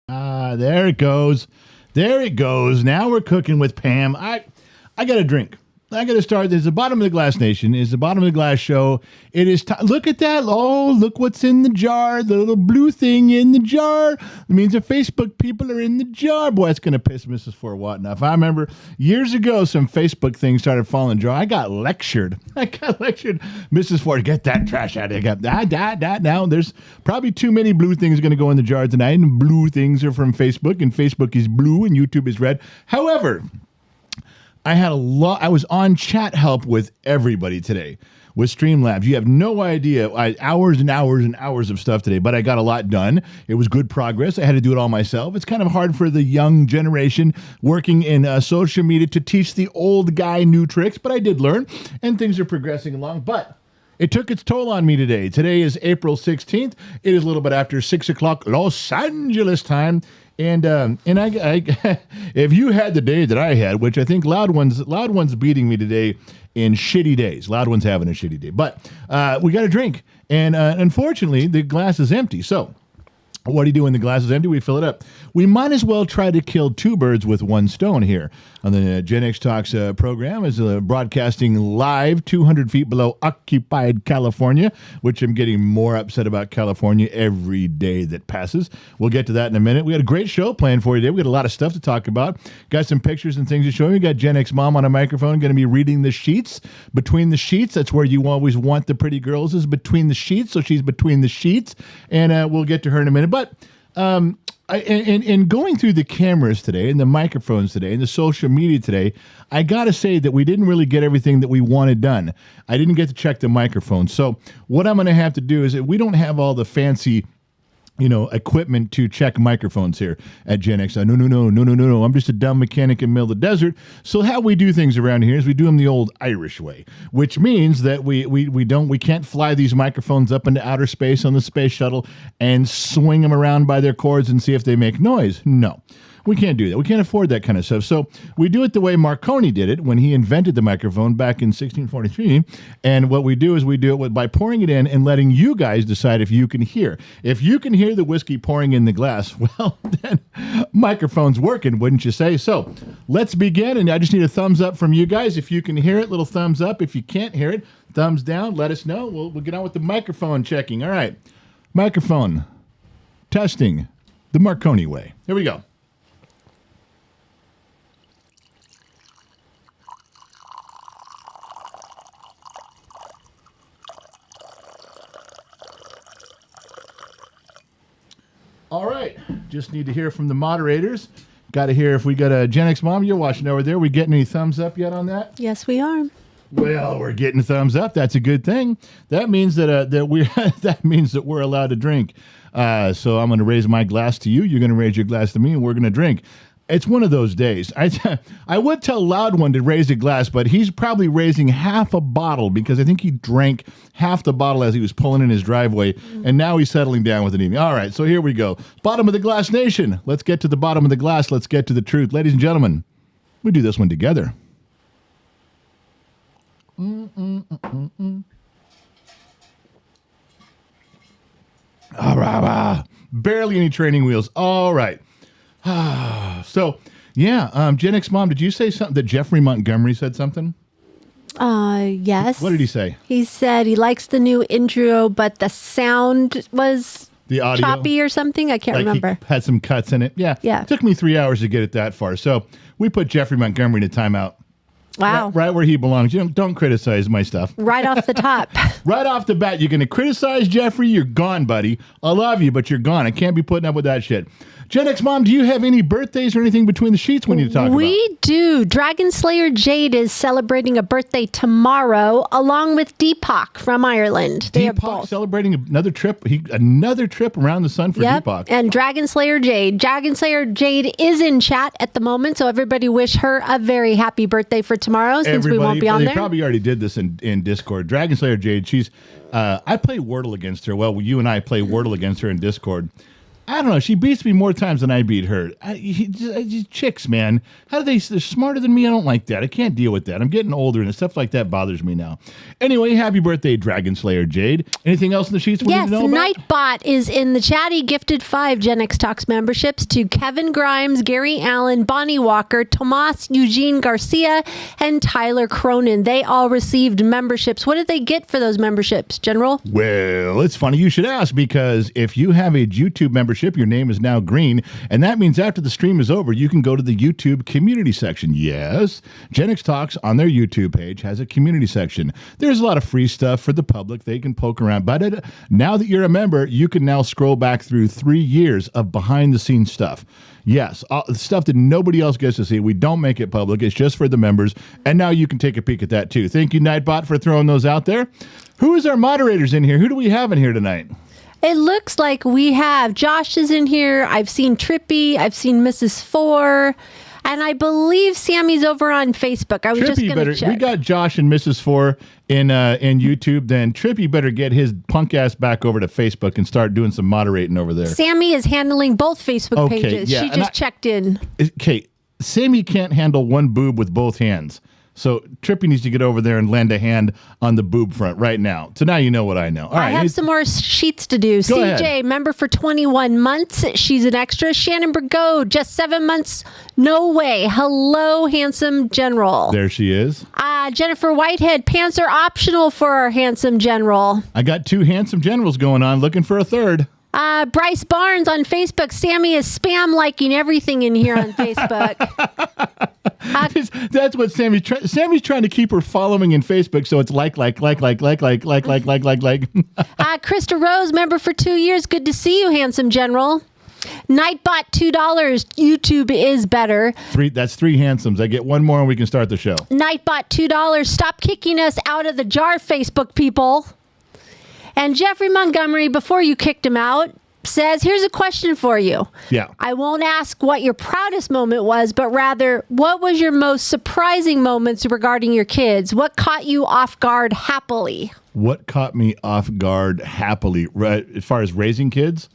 There it goes. There it goes. Now we're cooking with Pam. I got a drink. I got to start. There's the Bottom of the Glass Nation. Is the Bottom of the Glass show. It is time. Look at that. Oh, look what's in the jar. The little blue thing in the jar. It means the Facebook people are in the jar. Boy, it's going to piss Mrs. Fort Watton off. I remember years ago, some Facebook things started falling jar. I got lectured. Mrs. Fort, get that trash out of here. Now there's probably too many blue things going to go in the jar tonight. And blue things are from Facebook. And Facebook is blue and YouTube is red. However, I was on chat help with everybody today with Streamlabs. You have no idea. Hours and hours and hours of stuff today, but I got a lot done. It was good progress. I had to do it all myself. It's kind of hard for the young generation working in social media to teach the old guy new tricks, but I did learn, and things are progressing along. But it took its toll on me today. Today is April 16th. It is a little bit after 6 o'clock Los Angeles time. And I if you had the day that I had, which I think Loud One's beating me today in shitty days. Loud One's having a shitty day. But we got a drink. And unfortunately, the glass is empty. So what do you do when the glass is empty? We fill it up. We might as well try to kill two birds with one stone here on the Gen X Talks program. Is broadcasting live 200 feet below occupied California, which I'm getting more upset about California every day that passes. We'll get to that in a minute. We got a great show planned for you today. We got a lot of stuff to talk about. Got some pictures and things to show you. We got Gen X Mom on a microphone going to be reading the sheets. Between the sheets, that's where you always want the pretty girls, is between the sheets. So she's between the sheets. And we'll get to her in a minute. But and going through the cameras today and the microphones today and the social media today, I got to say that we didn't really get everything that we wanted done. I didn't get to check the microphones. So what I'm going to have to do is that we don't have all the fancy equipment to check microphones here at Gen X. No. I'm just a dumb mechanic in the middle of the desert. So how we do things around here is we do them the old Irish way, which means that we can't fly these microphones up into outer space on the space shuttle and swing them around by their cords and see if they make noise. No. We can't do that. We can't afford that kind of stuff. So we do it the way Marconi did it when he invented the microphone back in 1643. And what we do is we do it by pouring it in and letting you guys decide if you can hear. If you can hear the whiskey pouring in the glass, well, then microphone's working, wouldn't you say? So let's begin. And I just need a thumbs up from you guys. If you can hear it, little thumbs up. If you can't hear it, thumbs down. Let us know. We'll get on with the microphone checking. All right. Microphone testing the Marconi way. Here we go. All right. Just need to hear from the moderators. Got to hear if we got a Gen X Mom. You're watching over there. We getting any thumbs up yet on that? Yes, we are. Well, we're getting thumbs up. That's a good thing. That means that means that we're allowed to drink. So I'm going to raise my glass to you. You're going to raise your glass to me, and we're going to drink. It's one of those days. I would tell Loud One to raise a glass, but he's probably raising half a bottle because I think he drank half the bottle as he was pulling in his driveway, and now he's settling down with an evening. All right, so here we go. Bottom of the Glass Nation. Let's get to the bottom of the glass. Let's get to the truth. Ladies and gentlemen, we do this one together. All right. Barely any training wheels. All right. So, yeah, Gen X Mom, did you say something that Jeffrey Montgomery said something? Yes. What did he say? He said he likes the new intro, but the sound was the audio choppy or something. I can't remember. He had some cuts in it. Yeah. It took me 3 hours to get it that far. So we put Jeffrey Montgomery in a timeout. Wow. Right where he belongs. Don't criticize my stuff. Right off the top. Right off the bat, you're going to criticize Jeffrey, you're gone, buddy. I love you, but you're gone. I can't be putting up with that shit. Gen X Mom, do you have any birthdays or anything between the sheets we need to talk about? We do. Dragon Slayer Jade is celebrating a birthday tomorrow, along with Deepak from Ireland. They are both celebrating another trip. Another trip around the sun for Deepak. And Dragon Slayer Jade. Dragon Slayer Jade is in chat at the moment, so everybody wish her a very happy birthday for tomorrow, since we won't be on there. They probably already did this in Discord. Dragon Slayer Jade, she's I play Wordle against her. Well, you and I play Wordle against her in Discord. I don't know. She beats me more times than I beat her. Chicks, man. How do they're smarter than me? I don't like that. I can't deal with that. I'm getting older, and stuff like that bothers me now. Anyway, happy birthday, Dragon Slayer Jade. Anything else in the sheets we need to know about? Nightbot is in the chat. He gifted 5 Gen X Talks memberships to Kevin Grimes, Gary Allen, Bonnie Walker, Tomas Eugene Garcia, and Tyler Cronin. They all received memberships. What did they get for those memberships, General? Well, it's funny you should ask, because if you have a YouTube membership, your name is now green, and that means after the stream is over, you can go to the YouTube community section. Yes, Gen X Talks on their YouTube page has a community section. There's a lot of free stuff for the public. They can poke around, but now that you're a member, you can now scroll back through 3 years of behind-the-scenes stuff. Yes, stuff that nobody else gets to see. We don't make it public. It's just for the members, and now you can take a peek at that too. Thank you, Nightbot, for throwing those out there. Who is our moderators in here? Who do we have in here tonight? It looks like we have Josh is in here. I've seen Trippy. I've seen Mrs. Four. And I believe Sammy's over on Facebook. I was just going to check. We got Josh and Mrs. Four in YouTube. Then Trippy better get his punk ass back over to Facebook and start doing some moderating over there. Sammy is handling both Facebook pages. Yeah, she just checked in. Okay, Sammy can't handle one boob with both hands. So Trippy needs to get over there and lend a hand on the boob front right now. So now you know what I know. All right, I have some more sheets to do. Go CJ, ahead. member for 21 months. She's an extra. Shannon Burgo, just 7 months. No way. Hello, handsome general. There she is. Jennifer Whitehead, pants are optional for our handsome general. I got 2 handsome generals going on, looking for a third. Bryce Barnes on Facebook. Sammy is spam liking everything in here on Facebook. That's what Sammy's trying to keep her following in Facebook, so it's like. Krista Rose, member for 2 years. Good to see you, handsome general. Nightbot, $2. YouTube is better. That's 3 handsomes. I get one more and we can start the show. Nightbot, $2. Stop kicking us out of the jar, Facebook people. And Jeffrey Montgomery, before you kicked him out, says, here's a question for you. Yeah. I won't ask what your proudest moment was, but rather, what was your most surprising moments regarding your kids? What caught you off guard happily? What caught me off guard happily, right, as far as raising kids?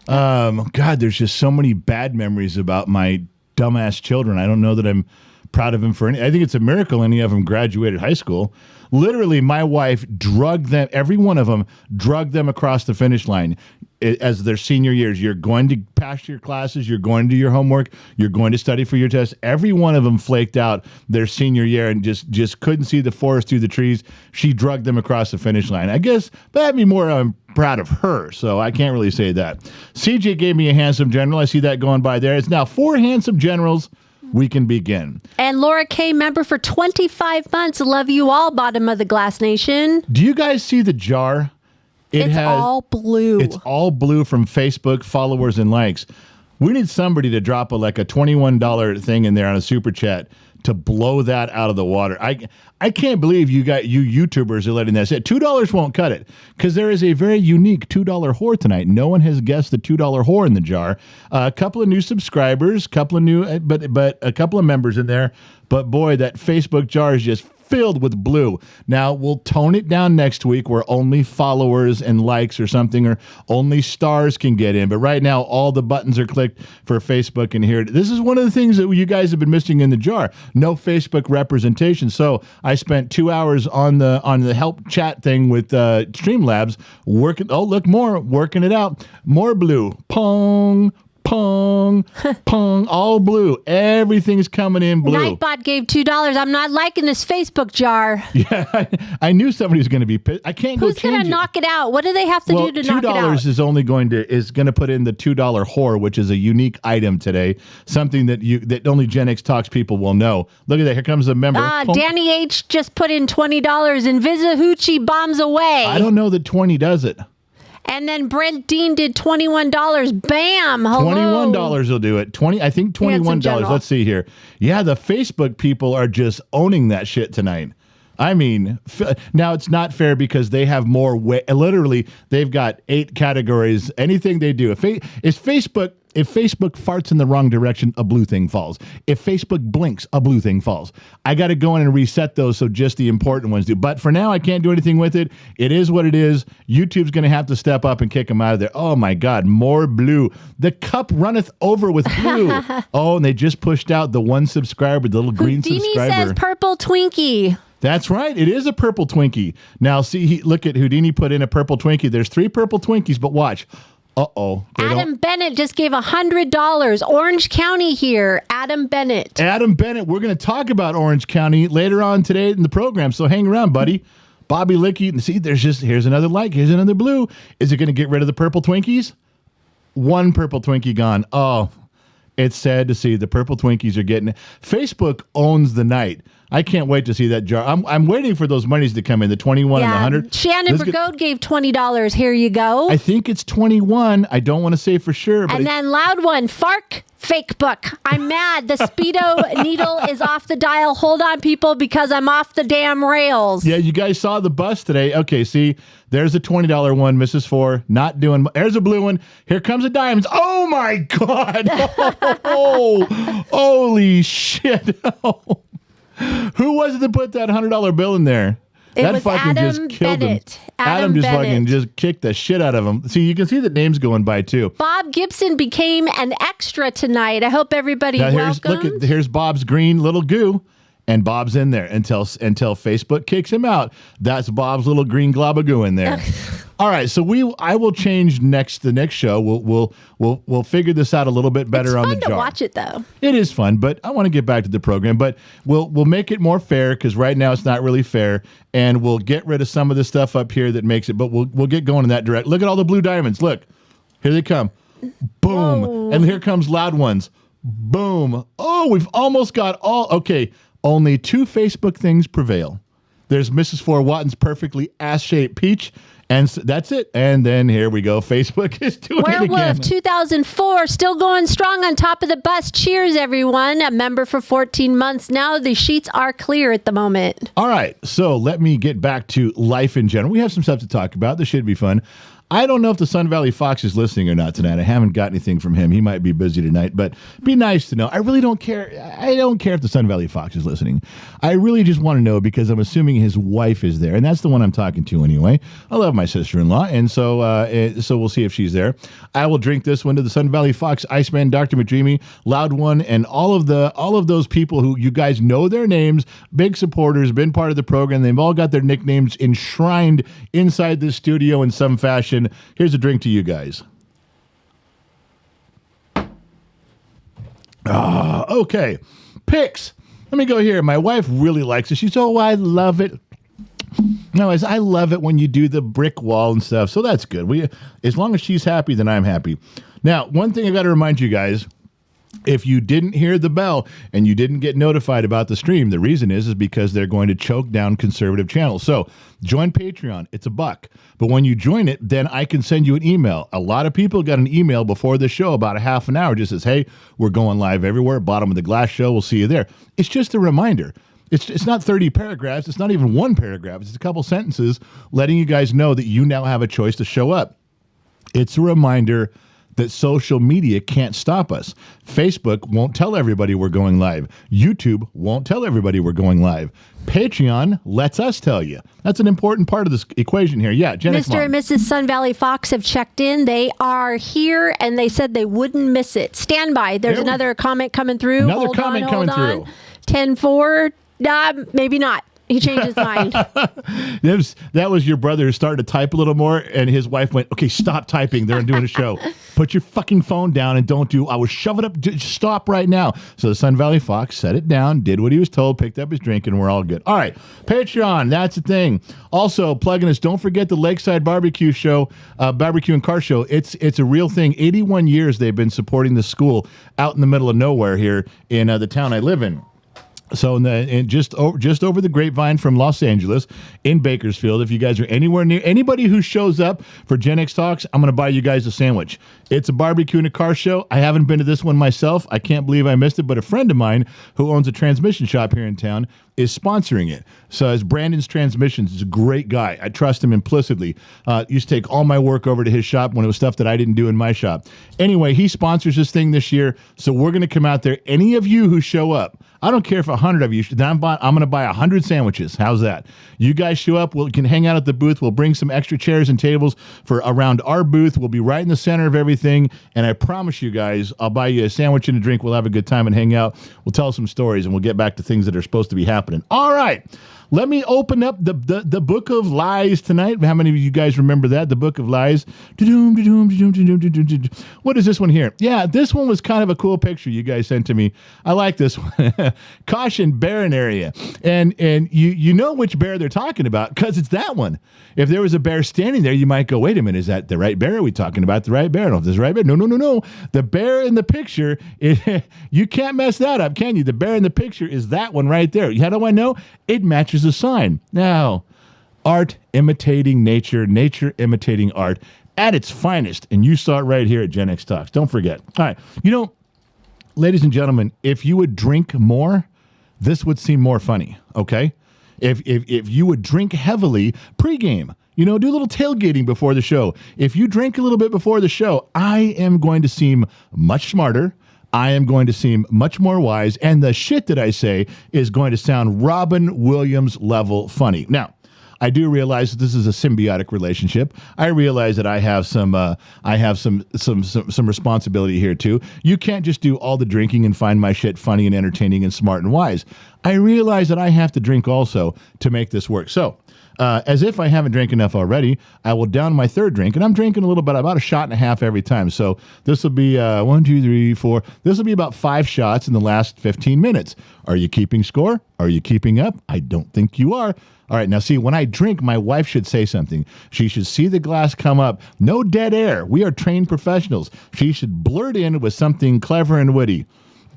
God, there's just so many bad memories about my dumbass children. I don't know that I'm proud of them for any. I think it's a miracle any of them graduated high school. Literally, my wife drugged them, every one of them, drugged them across the finish line as their senior years. You're going to pass your classes. You're going to do your homework. You're going to study for your test. Every one of them flaked out their senior year and just couldn't see the forest through the trees. She drugged them across the finish line. I guess that'd be more I'm proud of her, so I can't really say that. CJ gave me a handsome general. I see that going by there. It's now 4 handsome generals. We can begin. And Laura K., member for 25 months. Love you all, bottom of the Glass Nation. Do you guys see the jar? It's all blue. It's all blue from Facebook followers and likes. We need somebody to drop a $21 thing in there on a super chat to blow that out of the water. I can't believe you YouTubers are letting that sit. $2 won't cut it, because there is a very unique $2 whore tonight. No one has guessed the $2 whore in the jar. A couple of new subscribers, couple of new, but a couple of members in there. But boy, that Facebook jar is just filled with blue. Now, we'll tone it down next week where only followers and likes or something, or only stars can get in. But right now, all the buttons are clicked for Facebook and here. This is one of the things that you guys have been missing in the jar. No Facebook representation. So I spent 2 hours on the help chat thing with Streamlabs working. Oh, look, working it out. More blue. Pong. Pong, pong, all blue. Everything's coming in blue. Nightbot gave $2. I'm not liking this Facebook jar. Yeah, I knew somebody was going to be pissed. I can't Who's going to knock it out? What do they have to do to knock it out? $2 is only going to put in the $2 whore, which is a unique item today. Something that only Gen X Talks people will know. Look at that. Here comes a member. Danny H just put in $20 and Vizahuchi bombs away. I don't know that 20 does it. And then Brent Dean did $21. Bam! Hello. $21 will do it. I think $21. Let's see here. Yeah, the Facebook people are just owning that shit tonight. I mean, now it's not fair because they have more. Literally, they've got 8 categories. Anything they do, is Facebook If Facebook farts in the wrong direction, a blue thing falls. If Facebook blinks, a blue thing falls. I got to go in and reset those so just the important ones do. But for now, I can't do anything with it. It is what it is. YouTube's going to have to step up and kick them out of there. Oh, my God, more blue. The cup runneth over with blue. Oh, and they just pushed out the one subscriber, the little green Houdini subscriber. says purple Twinkie. That's right. It is a purple Twinkie. Now, see, look at Houdini put in a purple Twinkie. There's 3 purple Twinkies, but watch. Uh-oh. Adam Bennett just gave $100. Orange County here. Adam Bennett. Adam Bennett. We're going to talk about Orange County later on today in the program, so hang around, buddy. Bobby Licky. See, here's another like. Here's another blue. Is it going to get rid of the purple Twinkies? 1 purple Twinkie gone. Oh, it's sad to see the purple Twinkies are getting it. Facebook owns the night. I can't wait to see that jar. I'm waiting for those monies to come in, the 21 and the 100. Shannon Vergode gave $20. Here you go. I think it's 21. I don't want to say for sure. But and then loud one, Fark fake book. I'm mad. The Speedo needle is off the dial. Hold on, people, because I'm off the damn rails. Yeah, you guys saw the bus today. Okay, see, there's a $20 one, Mrs. 4. Not doing. There's a blue one. Here comes a diamonds. Oh, my God. Oh, holy shit. Oh. Who was it that put that $100 bill in there? That was fucking Adam just killed Bennett. Him. Adam just Bennett. Fucking just kicked the shit out of him. See, you can see the names going by too. Bob Gibson became an extra tonight. I hope everybody welcomed. Here's Bob's green little goo, and Bob's in there until Facebook kicks him out. That's Bob's little green glob of goo in there. All right, so I will change the next show. We'll figure this out a little bit better on the jar. It's fun to watch it though. It is fun, but I want to get back to the program. But we'll make it more fair because right now it's not really fair, and we'll get rid of some of the stuff up here that makes it. But we'll get going in that direction. Look at all the blue diamonds. Look, here they come. Boom, whoa. And here comes loud ones. Boom. Oh, we've almost got all. Okay, only 2 Facebook things prevail. There's Mrs. 4 Watton's perfectly ass-shaped peach. And so that's it. And then here we go. Facebook is doing it again. Werewolf 2004, still going strong on top of the bus. Cheers, everyone. A member for 14 months now. The sheets are clear at the moment. All right. So let me get back to life in general. We have some stuff to talk about. This should be fun. I don't know if the Sun Valley Fox is listening or not tonight. I haven't got anything from him. He might be busy tonight, but it'd be nice to know. I really don't care. I don't care if the Sun Valley Fox is listening. I really just want to know because I'm assuming his wife is there, and that's the one I'm talking to anyway. I love my sister-in-law, and so we'll see if she's there. I will drink this one to the Sun Valley Fox, Iceman, Dr. Madrimi, Loud One, and all of those people who you guys know their names, big supporters, been part of the program. They've all got their nicknames enshrined inside this studio in some fashion. Here's a drink to you guys. Okay. Picks. Let me go here. My wife really likes it. She's, I love it. No, I love it when you do the brick wall and stuff. So that's good. As long as she's happy, then I'm happy. Now, one thing I got to remind you guys, if you didn't hear the bell and you didn't get notified about the stream, the reason is because they're going to choke down conservative channels. So join Patreon. It's $1. But when you join it, then I can send you an email. A lot of people got an email before the show about a half an hour. Just says, hey, we're going live everywhere. Bottom of the Glass Show. We'll see you there. It's just a reminder. It's not 30 paragraphs. It's not even one paragraph. It's a couple sentences letting you guys know that you now have a choice to show up. It's a reminder that social media can't stop us. Facebook won't tell everybody we're going live. YouTube won't tell everybody we're going live. Patreon lets us tell you. That's an important part of this equation here. Yeah, Jennifer. Mr. and Mrs. Sun Valley Fox have checked in. They are here, and they said they wouldn't miss it. Stand by. There's another comment coming through. Another comment coming through. 10-4. Maybe not. He changed his mind. That was your brother who started to type a little more, and his wife went, okay, stop typing. They're doing a show. Put your fucking phone down and I will shove it up. Just stop right now. So the Sun Valley Fox set it down, did what he was told, picked up his drink, and we're all good. All right, Patreon, that's the thing. Also, plugging us, don't forget the Lakeside Barbecue Show, Barbecue and Car Show. It's a real thing. 81 years they've been supporting the school out in the middle of nowhere here in the town I live in. So just over the grapevine from Los Angeles in Bakersfield, if you guys are anywhere near anybody who shows up for Gen X Talks, I'm going to buy you guys a sandwich. It's a barbecue and a car show. I haven't been to this one myself. I can't believe I missed it, but a friend of mine who owns a transmission shop here in town is sponsoring it. So it's Brandon's Transmissions. He's a great guy. I trust him implicitly. Used to take all my work over to his shop when it was stuff that I didn't do in my shop. Anyway, he sponsors this thing this year, so we're going to come out there. Any of you who show up, I don't care if 100 of you, I'm going to buy 100 sandwiches. How's that? You guys show up, we can hang out at the booth. We'll bring some extra chairs and tables for around our booth. We'll be right in the center of everything, and I promise you guys, I'll buy you a sandwich and a drink. We'll have a good time and hang out. We'll tell some stories, and we'll get back to things that are supposed to be happening. All right. Let me open up the Book of Lies tonight. How many of you guys remember that? The Book of Lies. What is this one here? Yeah, this one was kind of a cool picture you guys sent to me. I like this one. Caution, barren area. And you know which bear they're talking about because it's that one. If there was a bear standing there, you might go, wait a minute, is that the right bear? Are we talking about the right bear? No, this is the right bear. No. The bear in the picture, you can't mess that up, can you? The bear in the picture is that one right there. How do I know? It matches a sign. Now, art imitating nature, nature imitating art at its finest. And you saw it right here at Gen X Talks. Don't forget. All right. Ladies and gentlemen, if you would drink more, this would seem more funny. Okay. If you would drink heavily pregame, do a little tailgating before the show. If you drink a little bit before the show, I am going to seem much smarter. I am going to seem much more wise, and the shit that I say is going to sound Robin Williams level funny. Now, I do realize that this is a symbiotic relationship. I realize that I have some responsibility here too. You can't just do all the drinking and find my shit funny and entertaining and smart and wise. I realize that I have to drink also to make this work. So, as if I haven't drank enough already, I will down my third drink, and I'm drinking a little bit, about a shot and a half every time. So this will be 1, 2, 3, 4. This will be about 5 shots in the last 15 minutes. Are you keeping score? Are you keeping up? I don't think you are. All right, now see, when I drink, my wife should say something. She should see the glass come up. No dead air. We are trained professionals. She should blurt in with something clever and witty.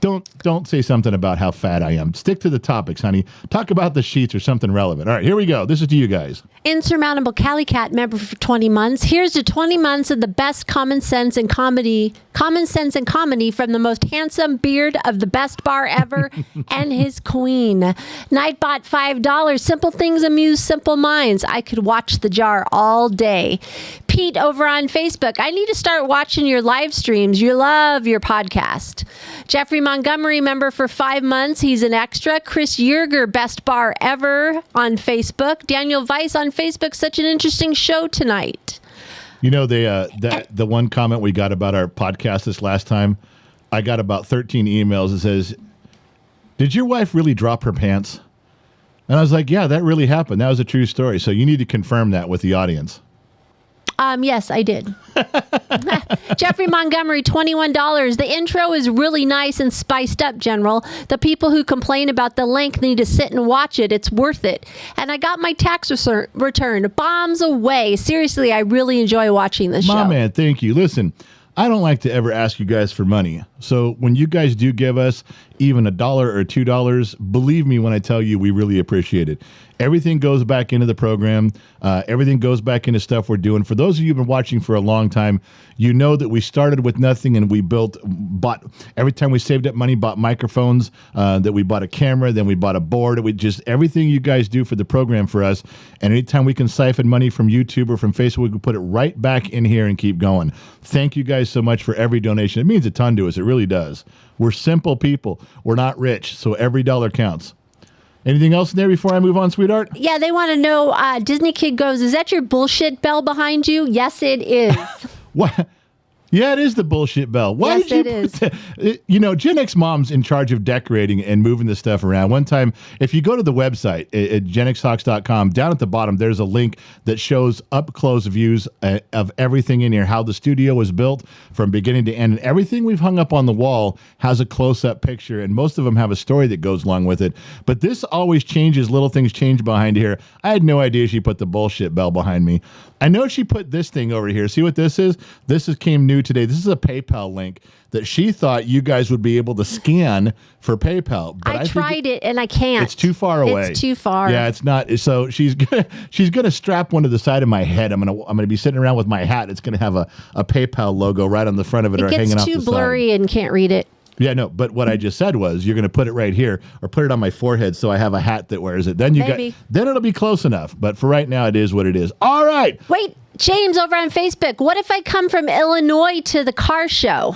Don't say something about how fat I am. Stick to the topics, honey. Talk about the sheets or something relevant. All right, here we go. This is to you guys. Insurmountable Cali Cat member for 20 months. Here's to 20 months of the best common sense and comedy from the most handsome beard of the best bar ever and his queen. Nightbot $5. Simple things amuse simple minds. I could watch the jar all day. Pete over on Facebook. I need to start watching your live streams. You love your podcast. Jeffrey Montgomery member for 5 months. He's an extra. Chris Yerger, best bar ever on Facebook. Daniel Weiss on Facebook. Such an interesting show tonight. The one comment we got about our podcast this last time, I got about 13 emails that says, did your wife really drop her pants? And I was like, yeah, that really happened. That was a true story. So you need to confirm that with the audience. Yes, I did. Jeffrey Montgomery, $21. The intro is really nice and spiced up, General. The people who complain about the length need to sit and watch it. It's worth it. And I got my tax return. Bombs away. Seriously, I really enjoy watching this show. My man, thank you. Listen, I don't like to ever ask you guys for money. So when you guys do give us even $1 or $2, believe me when I tell you we really appreciate it. Everything goes back into the program. Everything goes back into stuff we're doing. For those of you who've been watching for a long time, you know that we started with nothing and we bought, every time we saved up money, bought microphones, that we bought a camera, then we bought a board. We just, everything you guys do for the program for us. And anytime we can siphon money from YouTube or from Facebook, we can put it right back in here and keep going. Thank you guys so much for every donation. It means a ton to us. It really does. We're simple people. We're not rich. So every dollar counts. Anything else in there before I move on, sweetheart? Yeah, they want to know, Disney Kid goes, is that your bullshit bell behind you? Yes, it is. What? Yeah, it is the bullshit bell. Why yes, did it is. Gen X Mom's in charge of decorating and moving the stuff around. One time, if you go to the website at genxtalks.com, down at the bottom, there's a link that shows up-close views of everything in here, how the studio was built from beginning to end. And everything we've hung up on the wall has a close-up picture, and most of them have a story that goes along with it. But this always changes. Little things change behind here. I had no idea she put the bullshit bell behind me. I know she put this thing over here. See what this is? Came new today. This is a PayPal link that she thought you guys would be able to scan for PayPal. But I tried it and I can't. It's too far away. It's too far. Yeah, it's not. So she's gonna strap one to the side of my head. I'm gonna be sitting around with my hat. It's gonna have a PayPal logo right on the front of it, or hanging off the side. It gets too blurry and can't read it. Yeah, no, but what I just said was you're going to put it right here or put it on my forehead so I have a hat that wears it. Then then it'll be close enough. But for right now, it is what it is. All right. Wait, James over on Facebook. What if I come from Illinois to the car show?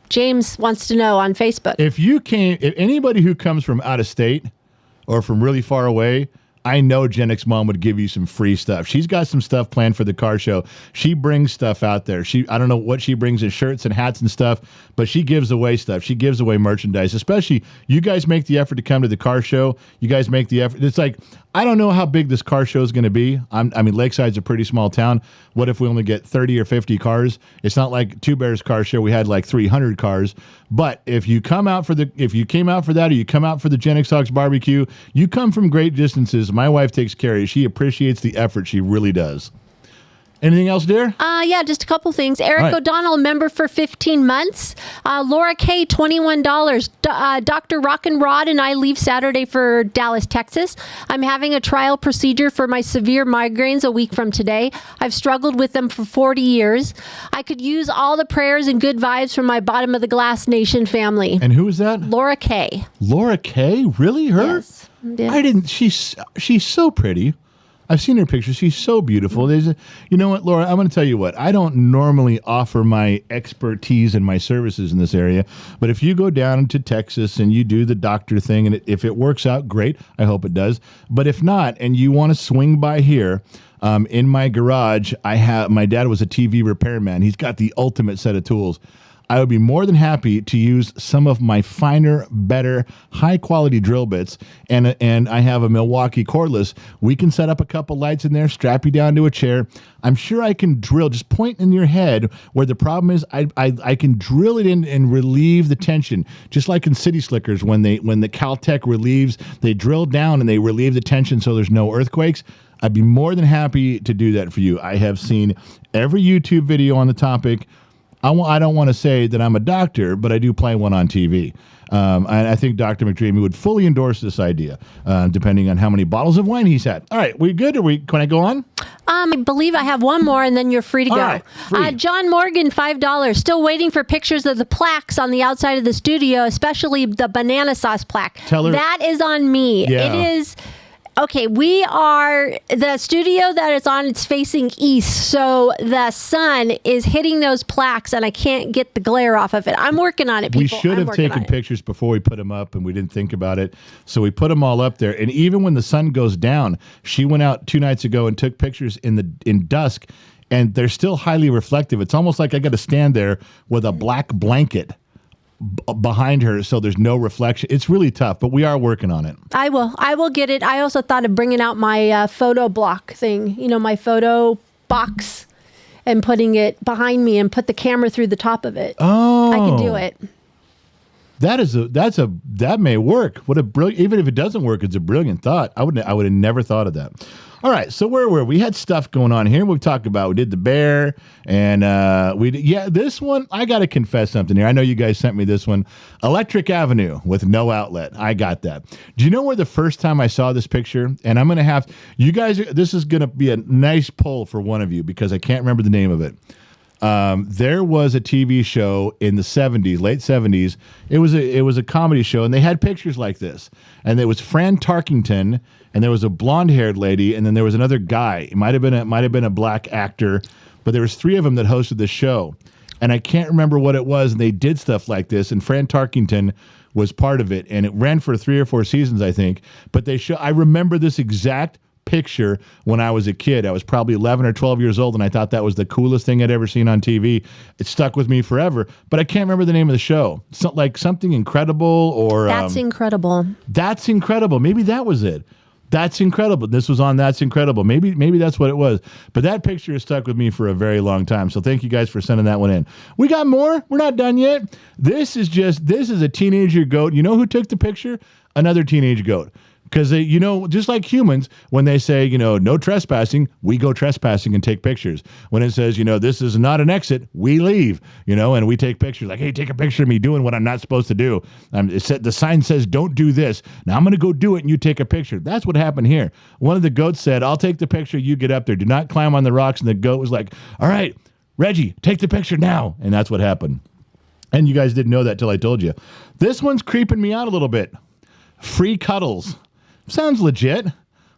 James wants to know on Facebook. If anybody who comes from out of state or from really far away, I know Gen X Mom would give you some free stuff. She's got some stuff planned for the car show. She brings stuff out there. I don't know what she brings as shirts and hats and stuff, but she gives away stuff. She gives away merchandise, especially you guys make the effort to come to the car show. You guys make the effort. It's like, I don't know how big this car show is going to be. I mean, Lakeside's a pretty small town. What if we only get 30 or 50 cars? It's not like Two Bears car show. We had like 300 cars. But if you came out for that, or you come out for the Gen X Talks barbecue, you come from great distances. My wife takes care of you. She appreciates the effort. She really does. Anything else, dear? Yeah, just a couple things. Eric O'Donnell, member for 15 months. Laura K, $21. Dr. Rock and Rod and I leave Saturday for Dallas, Texas. I'm having a trial procedure for my severe migraines a week from today. I've struggled with them for 40 years. I could use all the prayers and good vibes from my Bottom of the Glass Nation family. And who is that? Laura K. Laura K? Really? Her? Yes. Yeah. I didn't. She's so pretty. I've seen her pictures. She's so beautiful. You know what, Laura? I'm going to tell you what. I don't normally offer my expertise and my services in this area, but if you go down to Texas and you do the doctor thing, and if it works out, great. I hope it does. But if not, and you want to swing by here, in my garage, my dad was a TV repairman. He's got the ultimate set of tools. I would be more than happy to use some of my finer, better, high-quality drill bits, and I have a Milwaukee cordless. We can set up a couple lights in there, strap you down to a chair. I'm sure I can drill, just point in your head where the problem is. I can drill it in and relieve the tension, just like in City Slickers when the Caltech relieves, they drill down and they relieve the tension so there's no earthquakes. I'd be more than happy to do that for you. I have seen every YouTube video on the topic. I don't want to say that I'm a doctor, but I do play one on TV. I think Dr. McDreamy would fully endorse this idea, depending on how many bottles of wine he's had. All right, we good? Can I go on? I believe I have one more, and then you're free to go. Right, free. John Morgan, $5. Still waiting for pictures of the plaques on the outside of the studio, especially the banana sauce plaque. Tell her. That is on me. Yeah. It is... Okay, we are, the studio that it's on, it's facing east, so the sun is hitting those plaques, and I can't get the glare off of it. I'm working on it, people. We should have taken pictures before we put them up, and we didn't think about it, so we put them all up there. And even when the sun goes down, she went out 2 nights ago and took pictures in dusk, and they're still highly reflective. It's almost like I got to stand there with a black blanket behind her so there's no reflection. It's really tough, but we are working on it. I will get it. I also thought of bringing out my photo block thing, my photo box, and putting it behind me and put the camera through the top of it. Oh, I can do it. That may work. What a brilliant! Even if it doesn't work, it's a brilliant thought. I would have never thought of that. All right, so where were we? Had stuff going on here. We've talked about. We did the bear, and this one I got to confess something here. I know you guys sent me this one. Electric Avenue with no outlet. I got that. Do you know where the first time I saw this picture? And I'm gonna have you guys. This is gonna be a nice poll for one of you because I can't remember the name of it. There was a TV show in the 70s, late 70s. It was a comedy show, and they had pictures like this. And there was Fran Tarkington, and there was a blonde-haired lady, and then there was another guy. It might have been a black actor, but there was 3 of them that hosted the show. And I can't remember what it was, and they did stuff like this, and Fran Tarkington was part of it, and it ran for 3 or 4 seasons, I think. But I remember this exact picture when I was a kid. I was probably 11 or 12 years old, and I thought that was the coolest thing I'd ever seen on TV. It stuck with me forever, but I can't remember the name of the show. Like Something Incredible or... That's Incredible. That's Incredible. Maybe that was it. That's Incredible. This was on That's Incredible. Maybe that's what it was. But that picture has stuck with me for a very long time. So thank you guys for sending that one in. We got more. We're not done yet. This is a teenager goat. You know who took the picture? Another teenage goat. Because, just like humans, when they say, no trespassing, we go trespassing and take pictures. When it says, this is not an exit, we leave, and we take pictures. Like, hey, take a picture of me doing what I'm not supposed to do. The sign says, don't do this. Now I'm going to go do it and you take a picture. That's what happened here. One of the goats said, I'll take the picture, you get up there. Do not climb on the rocks. And the goat was like, all right, Reggie, take the picture now. And that's what happened. And you guys didn't know that till I told you. This one's creeping me out a little bit. Free cuddles. Sounds legit.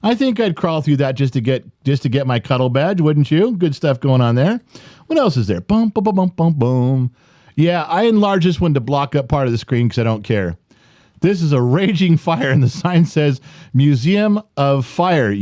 I think I'd crawl through that just to get my cuddle badge, wouldn't you? Good stuff going on there. What else is there? Boom, boom, boom, boom, boom, boom. Yeah, I enlarged this one to block up part of the screen because I don't care. This is a raging fire, and the sign says Museum of Fire.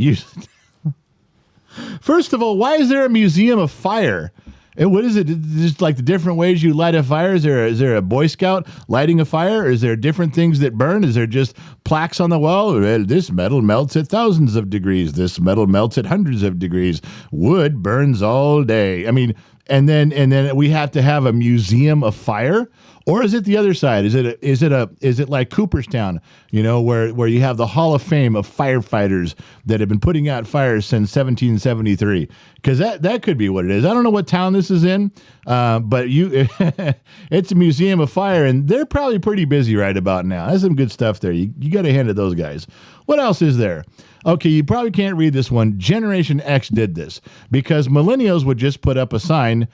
First of all, why is there a Museum of Fire? And what is it? Just like the different ways you light a fire? Is there a Boy Scout lighting a fire? Or is there different things that burn? Is there just plaques on the wall? This metal melts at thousands of degrees. This metal melts at hundreds of degrees. Wood burns all day. I mean, and then we have to have a museum of fire. Or is it the other side? Is it like Cooperstown, where you have the Hall of Fame of firefighters that have been putting out fires since 1773? Because that could be what it is. I don't know what town this is in, but it's a museum of fire, and they're probably pretty busy right about now. That's some good stuff there. You got to hand it those guys. What else is there? Okay, you probably can't read this one. Generation X did this because millennials would just put up a sign,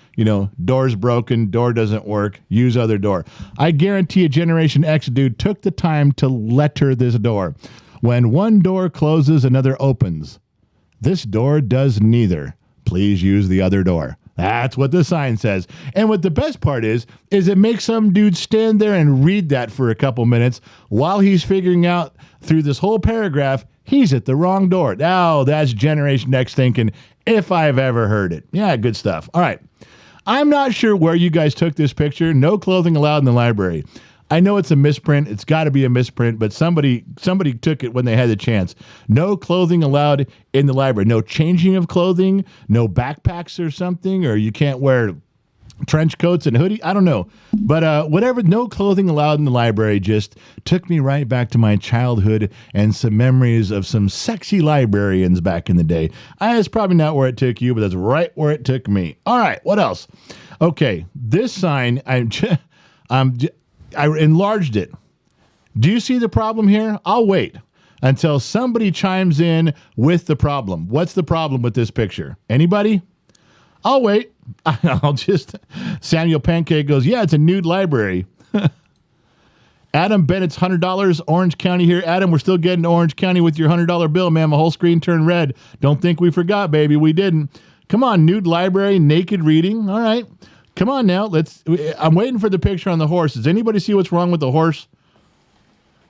door's broken, door doesn't work, use other door. I guarantee a Generation X dude took the time to letter this door. When one door closes, another opens. This door does neither. Please use the other door. That's what the sign says. And what the best part is it makes some dude stand there and read that for a couple minutes while he's figuring out through this whole paragraph he's at the wrong door. Now, that's Generation X thinking, if I've ever heard it. Yeah, good stuff. All right. I'm not sure where you guys took this picture. No clothing allowed in the library. I know it's a misprint. It's got to be a misprint, but somebody took it when they had the chance. No clothing allowed in the library. No changing of clothing, no backpacks or something, or you can't wear trench coats and hoodie. I don't know. But whatever, no clothing allowed in the library just took me right back to my childhood and some memories of some sexy librarians back in the day. That's probably not where it took you, but that's right where it took me. All right, what else? Okay, this sign, I enlarged it. Do you see the problem here? I'll wait until somebody chimes in with the problem. What's the problem with this picture? Anybody? I'll wait. Samuel Pancake goes, yeah, it's a nude library. Adam Bennett's $100, Orange County here. Adam, we're still getting Orange County with your $100 bill, man. My whole screen turned red. Don't think we forgot, baby. We didn't. Come on, nude library, naked reading. All right. Come on now. I'm waiting for the picture on the horse. Does anybody see what's wrong with the horse?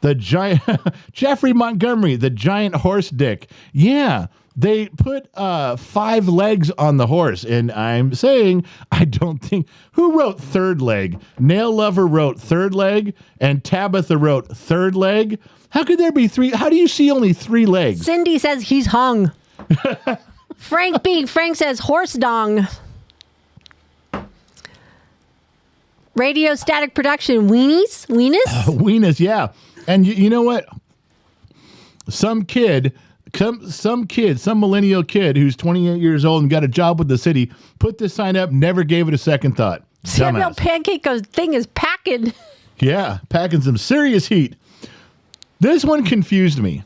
The giant, Jeffrey Montgomery, the giant horse dick. Yeah. They put 5 legs on the horse, and I'm saying I don't think... Who wrote third leg? Nail Lover wrote third leg, and Tabitha wrote third leg. How could there be 3? How do you see only 3 legs? Cindy says he's hung. Frank says horse dong. Radio Static Production, weenies? Weenus, yeah. And you know what? Some millennial kid who's 28 years old and got a job with the city, put this sign up, never gave it a second thought. Samuel Pancake goes, thing is packing. Yeah, packing some serious heat. This one confused me.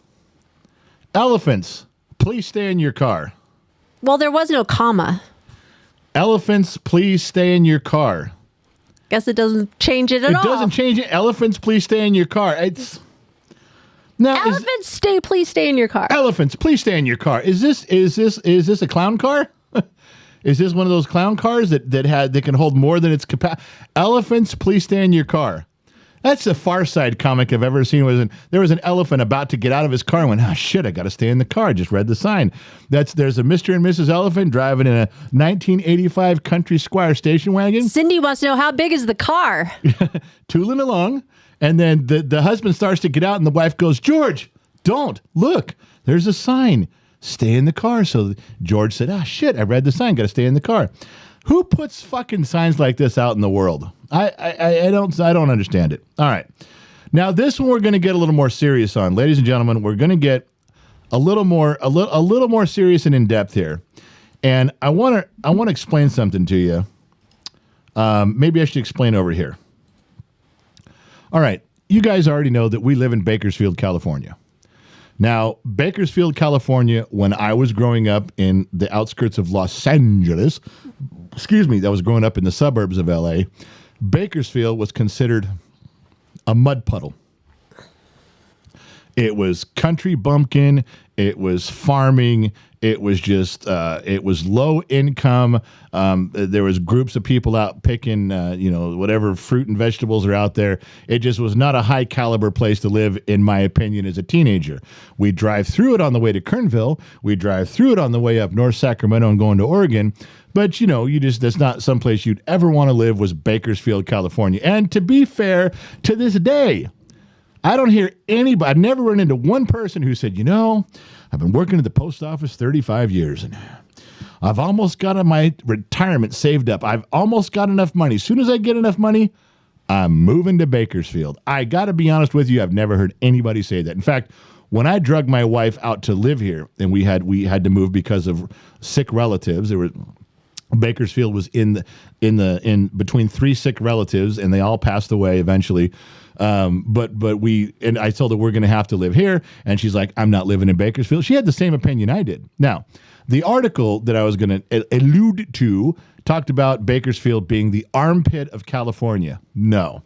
Elephants, please stay in your car. Well, there was no comma. Elephants, please stay in your car. Guess it doesn't change it at all. It doesn't change it. Elephants, please stay in your car. Now, please stay in your car. Elephants, please stay in your car. Is this a clown car? Is this one of those clown cars that can hold more than its capacity? Elephants, please stay in your car. That's the Far Side comic I've ever seen. There was an elephant about to get out of his car and went, oh shit, I got to stay in the car. I just read the sign. There's a Mr. and Mrs. Elephant driving in a 1985 Country Squire station wagon. Cindy wants to know, how big is the car? Tooling along. And then the husband starts to get out and the wife goes, George, don't. Look, there's a sign. Stay in the car. So George said, ah, shit, I read the sign. Got to stay in the car. Who puts fucking signs like this out in the world? I don't understand it. All right. Now, this one we're going to get a little more serious on. Ladies and gentlemen, we're going to get a little more serious and in depth here. And I want to explain something to you. Maybe I should explain over here. All right. You guys already know that we live in Bakersfield, California. Now, Bakersfield, California, when I was growing up in the outskirts of Los Angeles, that was growing up in the suburbs of LA, Bakersfield was considered a mud puddle. It was country bumpkin. It was farming. It was just, it was low income. There was groups of people out picking, whatever fruit and vegetables are out there. It just was not a high caliber place to live, in my opinion, as a teenager. We drive through it on the way to Kernville. We drive through it on the way up North Sacramento and going to Oregon. But, that's not someplace you'd ever want to live, was Bakersfield, California. And to be fair, to this day, I don't hear anybody, I've never run into one person who said, I've been working at the post office 35 years and I've almost got my retirement saved up. I've almost got enough money. As soon as I get enough money, I'm moving to Bakersfield. I got to be honest with you, I've never heard anybody say that. In fact, when I drug my wife out to live here and we had to move because of sick relatives, Bakersfield was in between three sick relatives, and they all passed away eventually. But I told her we're going to have to live here, and she's like, I'm not living in Bakersfield. She had the same opinion I did. Now, the article that I was going to allude to talked about Bakersfield being the armpit of California. No,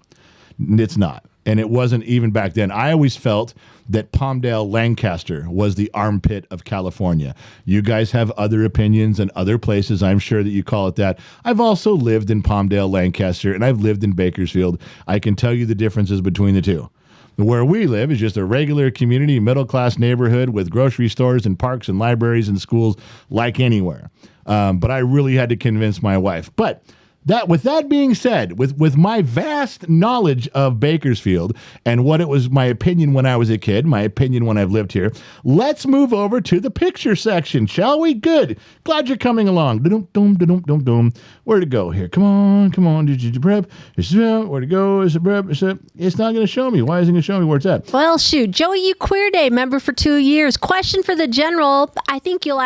it's not. And it wasn't even back then. I always felt that Palmdale, Lancaster was the armpit of California. You guys have other opinions and other places. I'm sure that you call it that. I've also lived in Palmdale, Lancaster, and I've lived in Bakersfield. I can tell you the differences between the two. Where we live is just a regular community, middle-class neighborhood with grocery stores and parks and libraries and schools like anywhere. But I really had to convince my wife. But with that being said, with my vast knowledge of Bakersfield and what it was my opinion when I was a kid, my opinion when I've lived here, let's move over to the picture section, shall we? Good. Glad you're coming along. Where to go here? Come on. Did you prep? Where to go? Is it prep? It's not going to show me. Why isn't it going to show me where it's at? Well, shoot. Joey, you Queer Day member for 2 years. Question for the general. I think you'll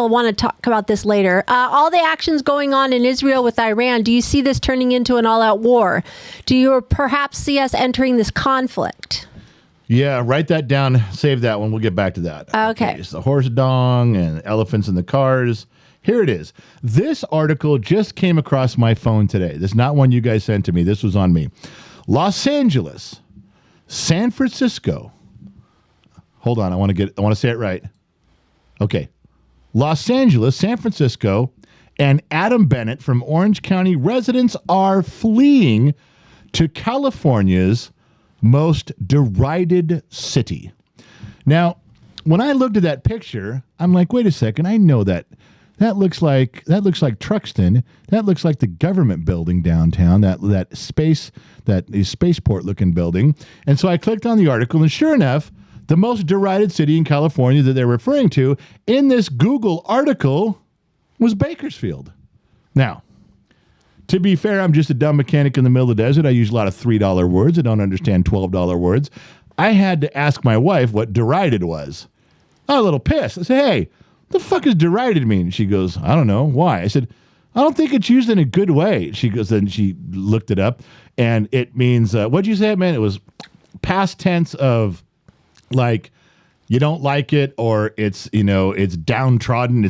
want to talk about this later. All the actions going on in Israel with Iran. Do you see this turning into an all-out war? Do you perhaps see us entering this conflict? Yeah, write that down. Save that one. We'll get back to that. Okay. It's the horse dong and elephants in the cars. Here it is. This article just came across my phone today. This is not one you guys sent to me. This was on me. Los Angeles, San Francisco. Hold on. I want to say it right. Okay. Los Angeles, San Francisco, and Adam Bennett from Orange County residents are fleeing to California's most derided city. Now, when I looked at that picture, I'm like, wait a second, I know that. That looks like Truxton. That looks like the government building downtown, that spaceport looking building. And so I clicked on the article, and sure enough, the most derided city in California that they're referring to in this Google article was Bakersfield. Now, to be fair, I'm just a dumb mechanic in the middle of the desert. I use a lot of $3 words. I don't understand $12 words. I had to ask my wife what derided was. I was a little pissed. I said, hey, the fuck does derided mean? She goes, I don't know. Why? I said, I don't think it's used in a good way. She goes, then she looked it up, and it means, what'd you say it meant? It was past tense of like, you don't like it, or it's downtrodden.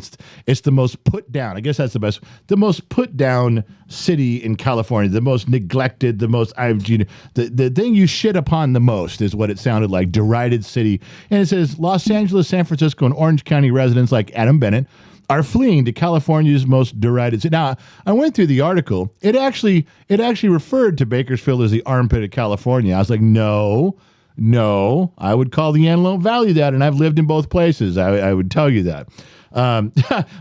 It's the most put down. I guess that's the most put down city in California, the most neglected, the thing you shit upon the most is what it sounded like, derided city. And it says Los Angeles, San Francisco, and Orange County residents like Adam Bennett are fleeing to California's most derided city. Now, I went through the article. It actually referred to Bakersfield as the armpit of California. I was like, no, I would call the Antelope Valley that, and I've lived in both places. I would tell you that. But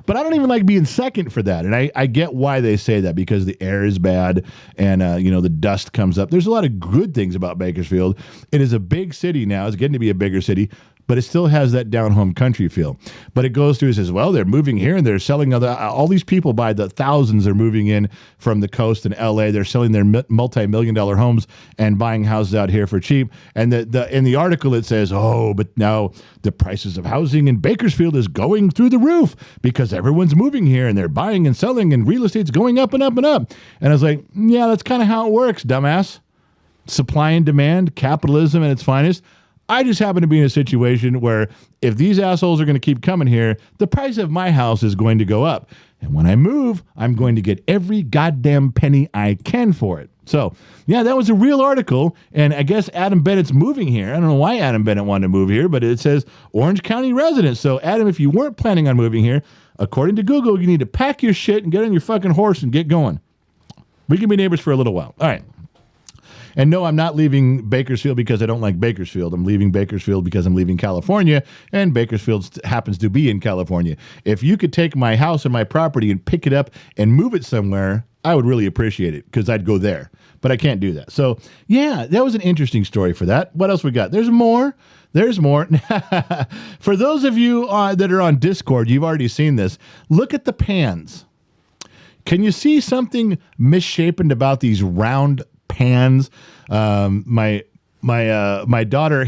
I don't even like being second for that. And I get why they say that, because the air is bad and, the dust comes up. There's a lot of good things about Bakersfield. It is a big city now. It's getting to be a bigger city, but it still has that down home country feel. But it goes through, it says, well, they're moving here and they're selling all these people by the thousands are moving in from the coast in LA. They're selling their multi-million-dollar homes and buying houses out here for cheap. And in the article it says, oh, but now the prices of housing in Bakersfield is going through the roof because everyone's moving here and they're buying and selling and real estate's going up and up and up. And I was like, yeah, that's kind of how it works, dumbass. Supply and demand, capitalism at its finest. I just happen to be in a situation where if these assholes are going to keep coming here, the price of my house is going to go up. And when I move, I'm going to get every goddamn penny I can for it. So, yeah, that was a real article. And I guess Adam Bennett's moving here. I don't know why Adam Bennett wanted to move here, but it says Orange County resident. So, Adam, if you weren't planning on moving here, according to Google, you need to pack your shit and get on your fucking horse and get going. We can be neighbors for a little while. All right. And no, I'm not leaving Bakersfield because I don't like Bakersfield. I'm leaving Bakersfield because I'm leaving California, and Bakersfield happens to be in California. If you could take my house or my property and pick it up and move it somewhere, I would really appreciate it because I'd go there. But I can't do that. So, yeah, that was an interesting story for that. What else we got? There's more. For those of you that are on Discord, you've already seen this. Look at the pans. Can you see something misshapen about these round pans? My daughter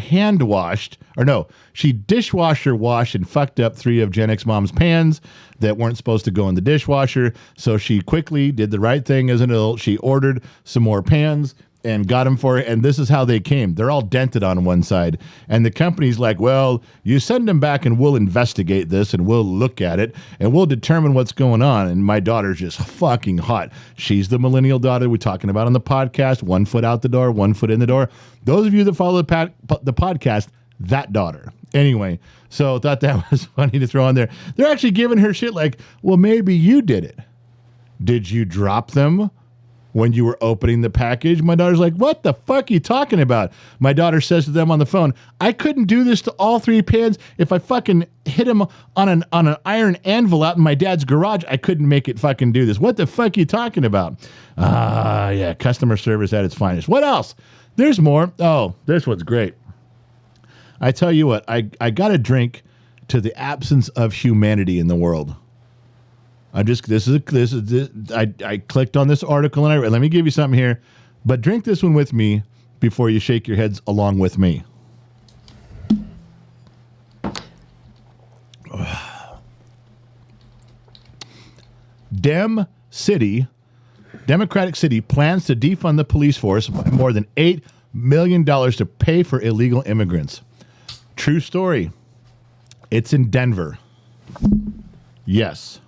she dishwasher washed and fucked up 3 of Gen X Mom's pans that weren't supposed to go in the dishwasher. So she quickly did the right thing as an adult. She ordered some more pans and got them for her. And this is how they came. They're all dented on one side. And the company's like, well, you send them back and we'll investigate this and we'll look at it and we'll determine what's going on. And my daughter's just fucking hot. She's the millennial daughter we're talking about on the podcast. 1 foot out the door, 1 foot in the door. Those of you that follow the podcast, that daughter. Anyway, so I thought that was funny to throw on there. They're actually giving her shit like, well, maybe you did it. Did you drop them when you were opening the package? My daughter's like, what the fuck are you talking about? My daughter says to them on the phone, I couldn't do this to all 3 pans. If I fucking hit them on an iron anvil out in my dad's garage, I couldn't make it fucking do this. What the fuck are you talking about? Yeah, customer service at its finest. What else? There's more. Oh, this one's great. I tell you what, I got a drink to the absence of humanity in the world. I clicked on this article and I read. Let me give you something here, but drink this one with me before you shake your heads along with me. Democratic City plans to defund the police force by more than $8 million to pay for illegal immigrants. True story. It's in Denver. Yes.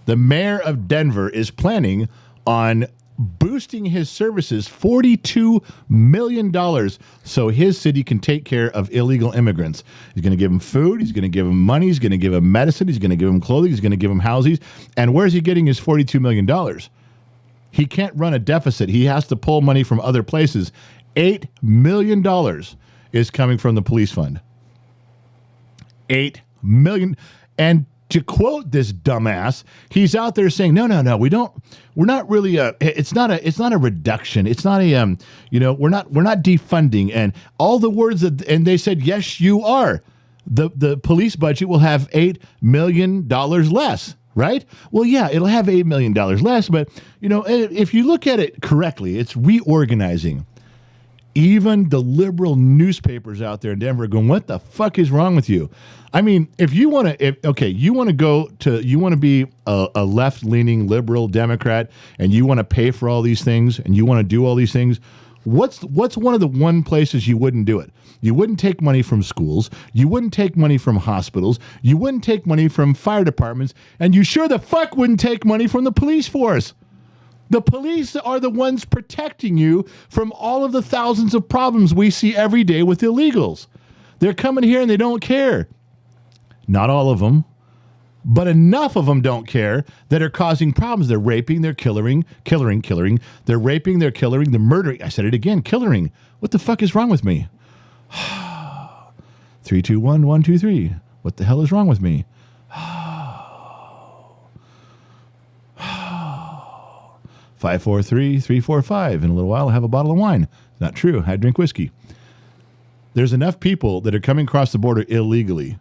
The mayor of Denver is planning on boosting his services $42 million so his city can take care of illegal immigrants. He's going to give them food. He's going to give them money. He's going to give them medicine. He's going to give them clothing. He's going to give them housing. And where's he getting his $42 million? He can't run a deficit. He has to pull money from other places. $8 million is coming from the police fund. $8 million. And to quote this dumbass, he's out there saying, no, we're not really it's not a reduction. It's not a, we're not defunding. And all the words and they said, yes, you are. The police budget will have $8 million less. Right? Well, yeah, it'll have $8 million less. But, if you look at it correctly, it's reorganizing. Even the liberal newspapers out there in Denver are going, what the fuck is wrong with you? I mean, if you want to, you want to be a left-leaning liberal Democrat and you want to pay for all these things and you want to do all these things, what's one of the places you wouldn't do it? You wouldn't take money from schools. You wouldn't take money from hospitals. You wouldn't take money from fire departments. And you sure the fuck wouldn't take money from the police force. The police are the ones protecting you from all of the thousands of problems we see every day with illegals. They're coming here and they don't care. Not all of them, but enough of them don't care that are causing problems. They're raping, they're killering. They're raping, they're killering, they're murdering. I said it again, killering. What the fuck is wrong with me? 3, 2, 1, 1, 2, 3. What the hell is wrong with me? 543-345. In a little while, I'll have a bottle of wine. Not true. I drink whiskey. There's enough people that are coming across the border illegally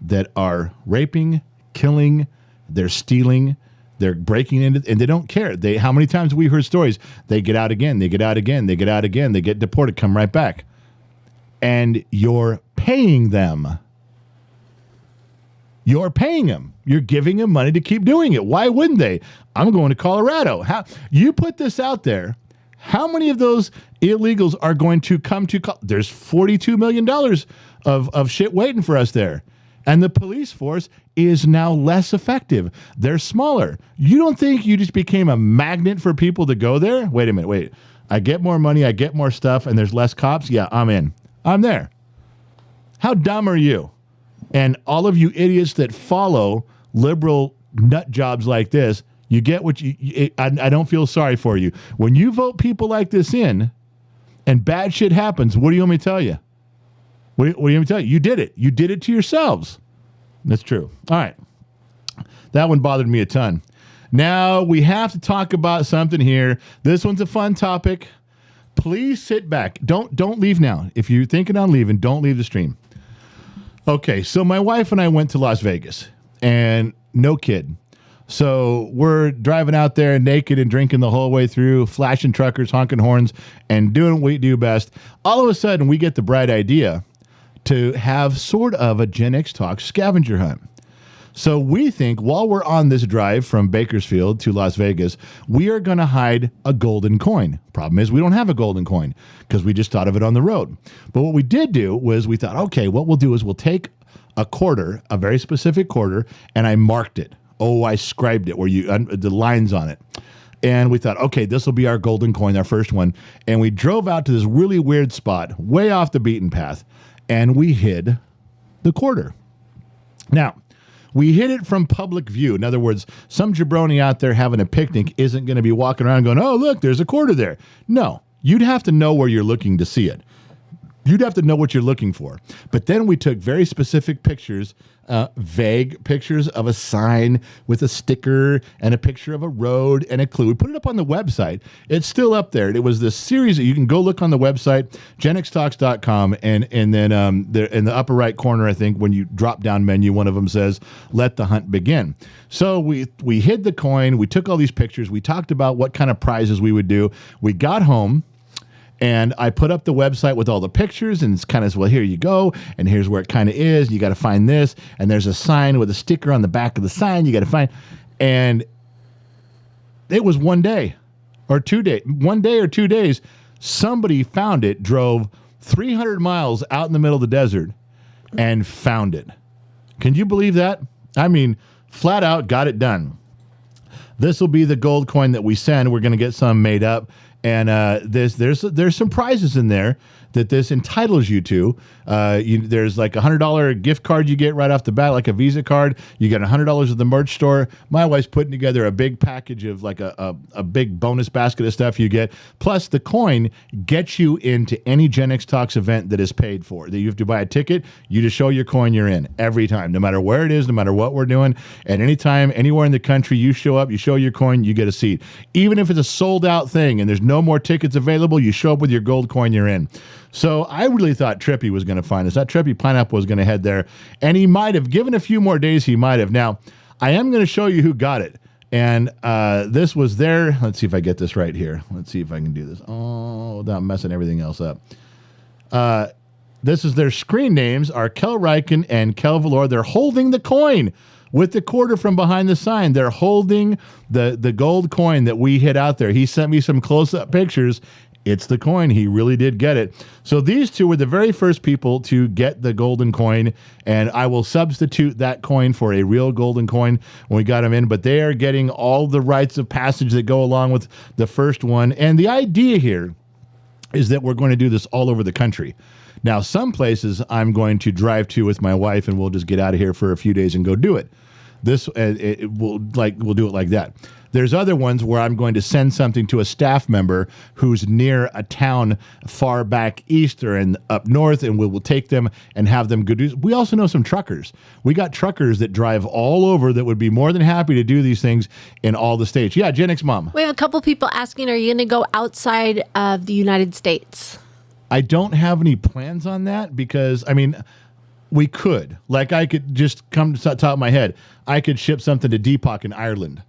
that are raping, killing, they're stealing, they're breaking into, and they don't care. How many times have we heard stories? They get out again, they get out again, they get out again, they get deported, come right back. And you're paying them. You're paying them. You're giving them money to keep doing it. Why wouldn't they? I'm going to Colorado. You put this out there. How many of those illegals are going to come to there's $42 million of shit waiting for us there. And the police force is now less effective. They're smaller. You don't think you just became a magnet for people to go there? Wait a minute. Wait. I get more money. I get more stuff and there's less cops. Yeah, I'm in. I'm there. How dumb are you? And all of you idiots that follow liberal nut jobs like this, you get what I don't feel sorry for you. When you vote people like this in and bad shit happens, what do you want me to tell you? What do you want me to tell you? You did it. You did it to yourselves. That's true. All right. That one bothered me a ton. Now we have to talk about something here. This one's a fun topic. Please sit back. Don't leave now. If you're thinking on leaving, don't leave the stream. Okay, so my wife and I went to Las Vegas, and no kid. So we're driving out there naked and drinking the whole way through, flashing truckers, honking horns, and doing what we do best. All of a sudden, we get the bright idea to have sort of a Gen X Talk scavenger hunt. So we think while we're on this drive from Bakersfield to Las Vegas, we are going to hide a golden coin. Problem is we don't have a golden coin because we just thought of it on the road. But what we did do was we thought, okay, what we'll do is we'll take a quarter, a very specific quarter, and I marked it. Oh, I scribed it where the lines on it. And we thought, okay, this will be our golden coin, our first one. And we drove out to this really weird spot, way off the beaten path, and we hid the quarter. Now, we hid it from public view. In other words, some jabroni out there having a picnic isn't going to be walking around going, oh, look, there's a quarter there. No, you'd have to know where you're looking to see it. You'd have to know what you're looking for. But then we took very specific pictures, vague pictures of a sign with a sticker and a picture of a road and a clue. We put it up on the website. It's still up there. It was this series that you can go look on the website, genxtalks.com, and then there in the upper right corner, I think, when you drop down menu, one of them says, let the hunt begin. So we hid the coin. We took all these pictures. We talked about what kind of prizes we would do. We got home. And I put up the website with all the pictures, and it's kind of, well, here you go, and here's where it kind of is. You got to find this, and there's a sign with a sticker on the back of the sign you got to find. And it was one day or 2 days, somebody found it, drove 300 miles out in the middle of the desert, and found it. Can you believe that? I mean, flat out got it done. This will be the gold coin that we send. We're going to get some made up. And there's some prizes in there that this entitles you to. There's like $100 gift card you get right off the bat, like a Visa card. You get $100 at the merch store. My wife's putting together a big package of like a big bonus basket of stuff you get. Plus, the coin gets you into any Gen X Talks event that is paid for. That you have to buy a ticket. You just show your coin, you're in every time, no matter where it is, no matter what we're doing. At any time, anywhere in the country, you show up, you show your coin, you get a seat. Even if it's a sold out thing and there's no more tickets available, you show up with your gold coin, you're in. So I really thought Trippy was going to find us. That Trippy Pineapple was going to head there. And he might have, given a few more days, he might have. Now, I am going to show you who got it. And this was their, let's see if I get this right here. Let's see if I can do this. Oh, without messing everything else up. This is their screen names are Kel Ryken and Kel Valor. They're holding the coin with the quarter from behind the sign. They're holding the gold coin that we hid out there. He sent me some close-up pictures. It's the coin. He really did get it. So these two were the very first people to get the golden coin, and I will substitute that coin for a real golden coin when we got them in, but they are getting all the rites of passage that go along with the first one. And the idea here is that we're going to do this all over the country. Now, some places I'm going to drive to with my wife, and we'll just get out of here for a few days and go do it. This we'll do it like that. There's other ones where I'm going to send something to a staff member who's near a town far back east or up north, and we'll take them and have them go do. We also know some truckers. We got truckers that drive all over that would be more than happy to do these things in all the states. Yeah, Gen X Mom. We have a couple people asking, are you going to go outside of the United States? I don't have any plans on that because, I mean, we could. Like, I could just come to the top of my head. I could ship something to Deepak in Ireland.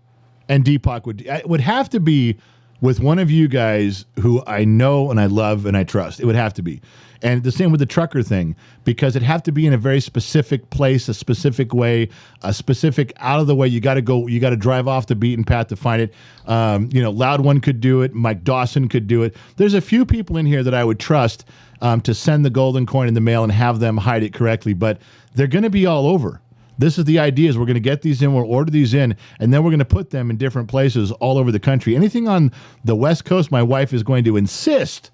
And Deepak would have to be with one of you guys who I know and I love and I trust. It would have to be. And the same with the trucker thing, because it'd have to be in a very specific place, a specific way, a specific out of the way. You got to go, you got to drive off the beaten path to find it. Loud One could do it. Mike Dawson could do it. There's a few people in here that I would trust to send the golden coin in the mail and have them hide it correctly, but they're going to be all over. This is the idea is we're going to get these in, we'll order these in, and then we're going to put them in different places all over the country. Anything on the West Coast, my wife is going to insist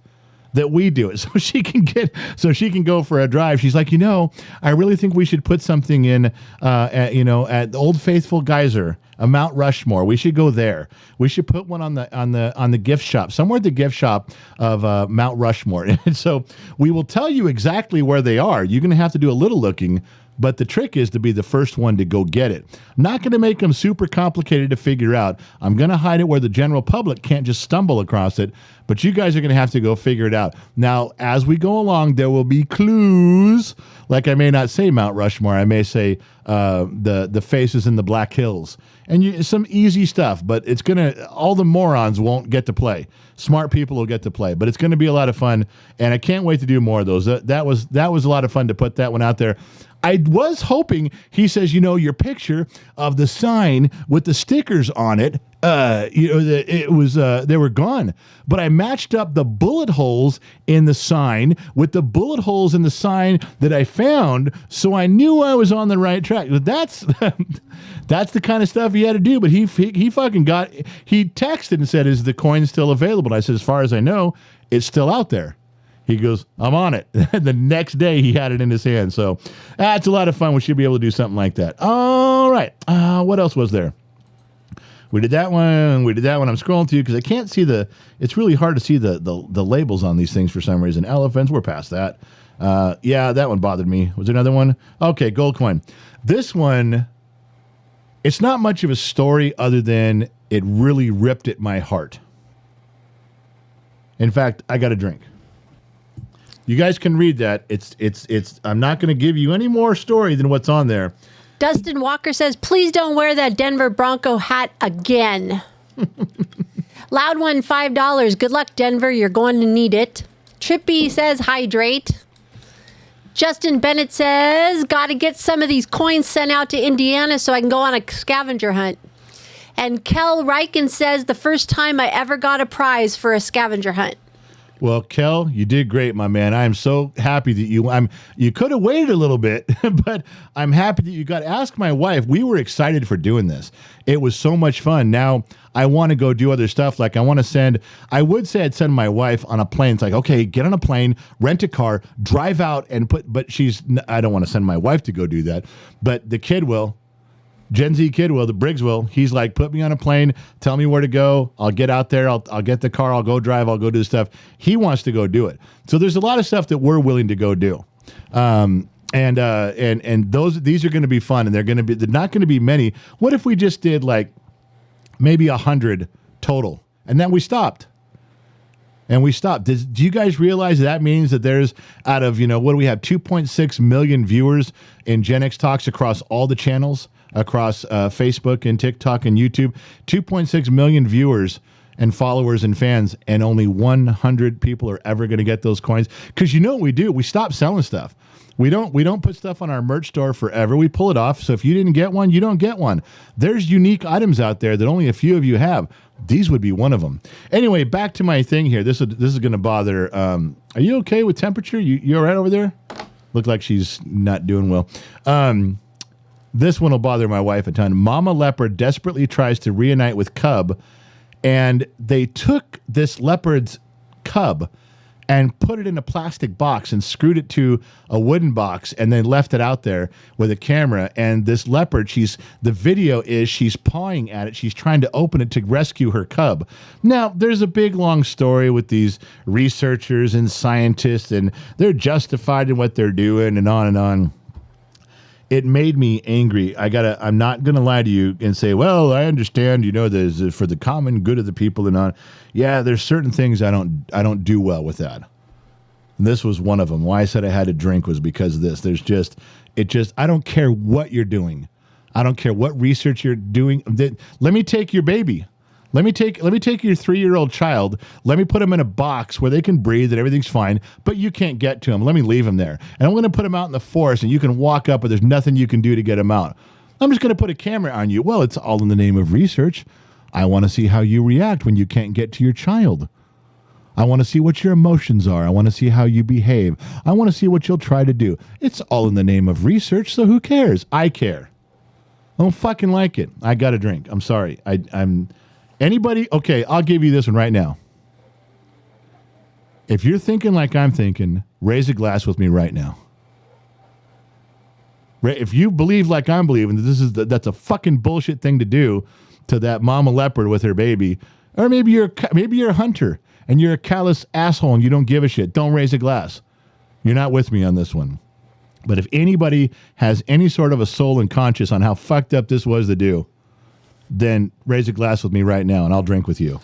that we do it so she can go for a drive. She's like, I really think we should put something in, at the Old Faithful Geyser, a Mount Rushmore. We should go there. We should put one on the gift shop, somewhere at the gift shop of Mount Rushmore. And so we will tell you exactly where they are. You're going to have to do a little looking. But the trick is to be the first one to go get it. I'm not going to make them super complicated to figure out. I'm going to hide it where the general public can't just stumble across it. But you guys are going to have to go figure it out. Now, as we go along, there will be clues. Like I may not say Mount Rushmore. I may say the faces in the Black Hills. And some easy stuff. But it's going to, all the morons won't get to play. Smart people will get to play. But it's going to be a lot of fun. And I can't wait to do more of those. That was a lot of fun to put that one out there. I was hoping, he says, your picture of the sign with the stickers on it, it was they were gone. But I matched up the bullet holes in the sign with the bullet holes in the sign that I found, so I knew I was on the right track. That's that's the kind of stuff he had to do. But he fucking he texted and said, "Is the coin still available?" And I said, "As far as I know, it's still out there." He goes, "I'm on it." The next day, he had it in his hand. So that's a lot of fun. We should be able to do something like that. All right. What else was there? We did that one. I'm scrolling through because I can't see it's really hard to see the labels on these things for some reason. Elephants, we're past that. Yeah, that one bothered me. Was there another one? Okay, gold coin. This one, it's not much of a story other than it really ripped at my heart. In fact, I got a drink. You guys can read that. It's. I'm not going to give you any more story than what's on there. Dustin Walker says, please don't wear that Denver Bronco hat again. Loud One, $5. Good luck, Denver. You're going to need it. Trippy says, hydrate. Justin Bennett says, got to get some of these coins sent out to Indiana so I can go on a scavenger hunt. And Kel Riken says, the first time I ever got a prize for a scavenger hunt. Well, Kel, you did great, my man. I am so happy that you could have waited a little bit, but I'm happy that you got. Ask my wife. We were excited for doing this. It was so much fun. Now I want to go do other stuff. Like I would say I'd send my wife on a plane. It's like, okay, get on a plane, rent a car, drive out but I don't want to send my wife to go do that, but the kid will. Gen Z kid will, the Briggs will. He's like, put me on a plane, tell me where to go. I'll get out there. I'll get the car. I'll go drive. I'll go do stuff. He wants to go do it. So there's a lot of stuff that we're willing to go do. And these are going to be fun, and they're not going to be many. What if we just did like maybe 100 total, and then we stopped? And we stopped. Do you guys realize that means that there's out of, what do we have, 2.6 million viewers in Gen X Talks across all the channels, across Facebook and TikTok and YouTube, 2.6 million viewers and followers and fans, and only 100 people are ever going to get those coins. Because you know what we do? We stop selling stuff. We don't put stuff on our merch store forever. We pull it off. So if you didn't get one, you don't get one. There's unique items out there that only a few of you have. These would be one of them. Anyway, back to my thing here. This is going to bother. Are you okay with temperature? You all right over there? Look like she's not doing well. This one will bother my wife a ton. Mama leopard desperately tries to reunite with cub, and they took this leopard's cub and put it in a plastic box and screwed it to a wooden box and then left it out there with a camera. And this leopard, the video is she's pawing at it. She's trying to open it to rescue her cub. Now, there's a big, long story with these researchers and scientists, and they're justified in what they're doing and on and on. It made me angry. I'm not gonna lie to you and say, well, I understand, there's for the common good of the people and on. Yeah, there's certain things I don't do well with that. And this was one of them. Why I said I had to drink was because of this. I don't care what you're doing. I don't care what research you're doing. Let me take your baby. Let me take your 3-year-old child. Let me put him in a box where they can breathe and everything's fine, but you can't get to him. Let me leave him there. And I'm going to put him out in the forest and you can walk up, but there's nothing you can do to get him out. I'm just going to put a camera on you. Well, it's all in the name of research. I want to see how you react when you can't get to your child. I want to see what your emotions are. I want to see how you behave. I want to see what you'll try to do. It's all in the name of research, so who cares? I care. I don't fucking like it. I got a drink. I'm sorry. I'm... Anybody? Okay, I'll give you this one right now. If you're thinking like I'm thinking, raise a glass with me right now. If you believe like I'm believing that that's a fucking bullshit thing to do to that mama leopard with her baby, or maybe you're a hunter and you're a callous asshole and you don't give a shit, don't raise a glass. You're not with me on this one. But if anybody has any sort of a soul and conscience on how fucked up this was to do, then raise a glass with me right now, and I'll drink with you.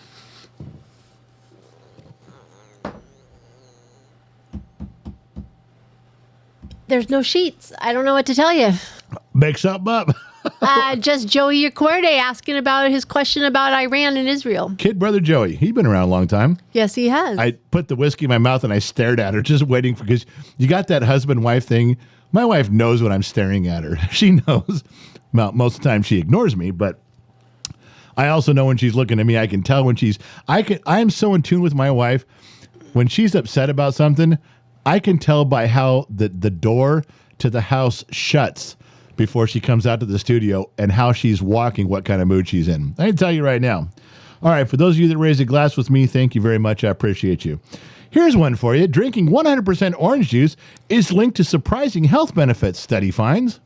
There's no sheets. I don't know what to tell you. Make something up. Just Joey Acorde asking about his question about Iran and Israel. Kid brother Joey. He's been around a long time. Yes, he has. I put the whiskey in my mouth, and I stared at her, just waiting because you got that husband-wife thing. My wife knows when I'm staring at her. She knows. Well, most of the time she ignores me, but I also know when she's looking at me. I can tell when I am so in tune with my wife. When she's upset about something, I can tell by how the door to the house shuts before she comes out to the studio and how she's walking, what kind of mood she's in. I can tell you right now. All right, for those of you that raise a glass with me, thank you very much. I appreciate you. Here's one for you. Drinking 100% orange juice is linked to surprising health benefits, study finds.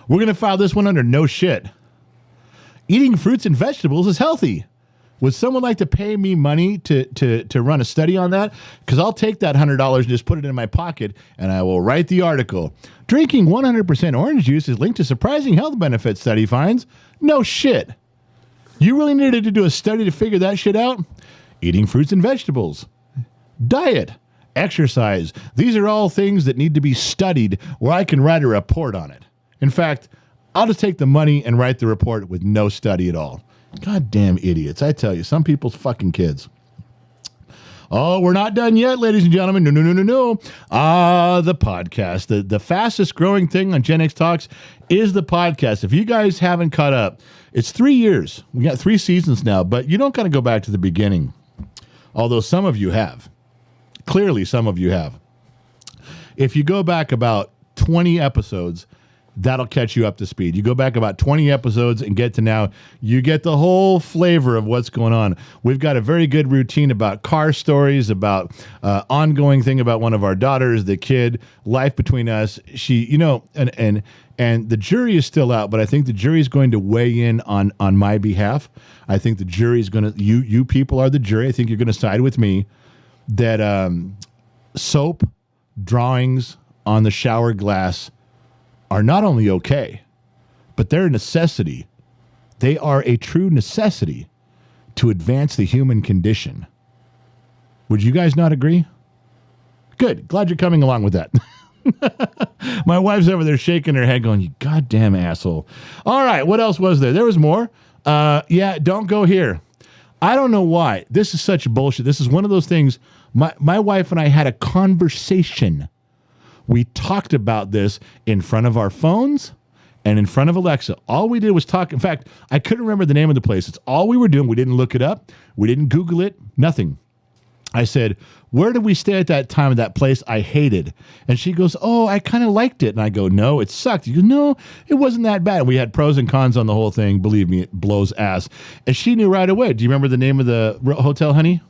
We're going to file this one under no shit. Eating fruits and vegetables is healthy. Would someone like to pay me money to run a study on that? Because I'll take that $100 and just put it in my pocket, and I will write the article. Drinking 100% orange juice is linked to surprising health benefits, study finds. No shit. You really needed to do a study to figure that shit out? Eating fruits and vegetables. Diet. Exercise. These are all things that need to be studied where I can write a report on it. In fact, I'll just take the money and write the report with no study at all. Goddamn idiots. I tell you, some people's fucking kids. Oh, we're not done yet, ladies and gentlemen. No. The podcast. The fastest growing thing on Gen X Talks is the podcast. If you guys haven't caught up, it's 3 years. We got 3 seasons now, but you don't got to go back to the beginning. Although some of you have. Clearly, some of you have. If you go back about 20 episodes, that'll catch you up to speed. You go back about 20 episodes and get to now, you get the whole flavor of what's going on. We've got a very good routine about car stories, about ongoing thing about one of our daughters, the kid, life between us. She, and the jury is still out, but I think the jury is going to weigh in on my behalf. I think the jury is going to, you people are the jury. I think you're going to side with me that soap drawings on the shower glass are not only okay, but they're a necessity. They are a true necessity to advance the human condition. Would you guys not agree? Good. Glad you're coming along with that. My wife's over there shaking her head going, you goddamn asshole. All right, what else was there? There was more. Don't go here. I don't know why. This is such bullshit. This is one of those things. My wife and I had a conversation. We talked about this in front of our phones and in front of Alexa. All we did was talk. In fact, I couldn't remember the name of the place. It's all we were doing. We didn't look it up. We didn't Google it. Nothing. I said, where did we stay at that time at that place I hated? And she goes, oh, I kind of liked it. And I go, no, it sucked. You go, no, it wasn't that bad. We had pros and cons on the whole thing. Believe me, it blows ass. And she knew right away. Do you remember the name of the hotel, honey?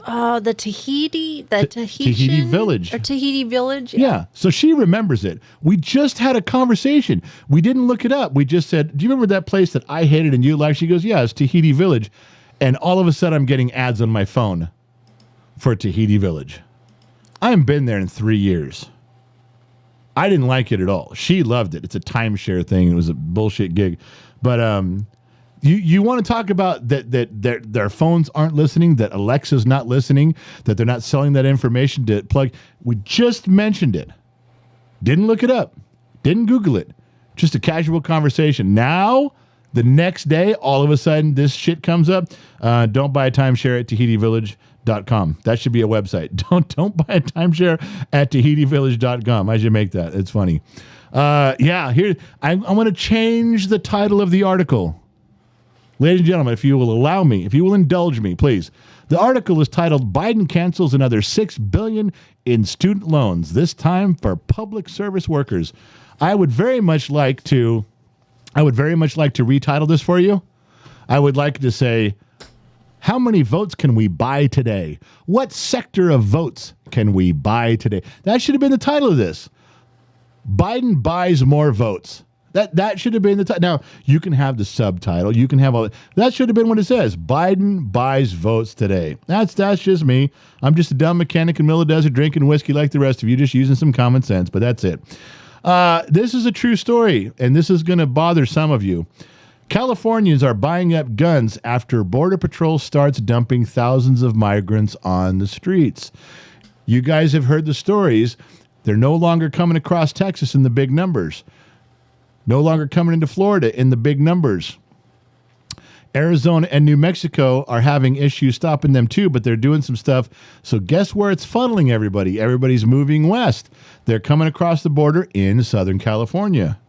the Tahitian Tahiti Village. or Tahiti Village. Yeah. So she remembers it. We just had a conversation. We didn't look it up. We just said, do you remember that place that I hated and you liked? She goes, yeah, it's Tahiti Village. And all of a sudden I'm getting ads on my phone for Tahiti Village. I haven't been there in 3 years. I didn't like it at all. She loved it. It's a timeshare thing. It was a bullshit gig. But you want to talk about that their phones aren't listening, that Alexa's not listening, that they're not selling that information to plug. We just mentioned it. Didn't look it up. Didn't Google it. Just a casual conversation. Now, the next day, all of a sudden, this shit comes up. Don't buy a timeshare at TahitiVillage.com. That should be a website. Don't buy a timeshare at TahitiVillage.com. I should make that. It's funny. Here I want to change the title of the article. Ladies and gentlemen, if you will allow me, if you will indulge me, please. The article is titled "Biden Cancels Another $6 Billion in Student Loans, this time for public service workers." I would very much like to retitle this for you. I would like to say, how many votes can we buy today? What sector of votes can we buy today? That should have been the title of this. Biden buys more votes. That should have been the title. Now, you can have the subtitle. You can have all that. Should have been what it says. Biden buys votes today. That's just me. I'm just a dumb mechanic in the middle of the desert drinking whiskey like the rest of you, just using some common sense, but that's it. This is a true story, and this is going to bother some of you. Californians are buying up guns after Border Patrol starts dumping thousands of migrants on the streets. You guys have heard the stories. They're no longer coming across Texas in the big numbers. No longer coming into Florida in the big numbers. Arizona and New Mexico are having issues stopping them too, but they're doing some stuff. So guess where it's funneling everybody? Everybody's moving west. They're coming across the border in Southern California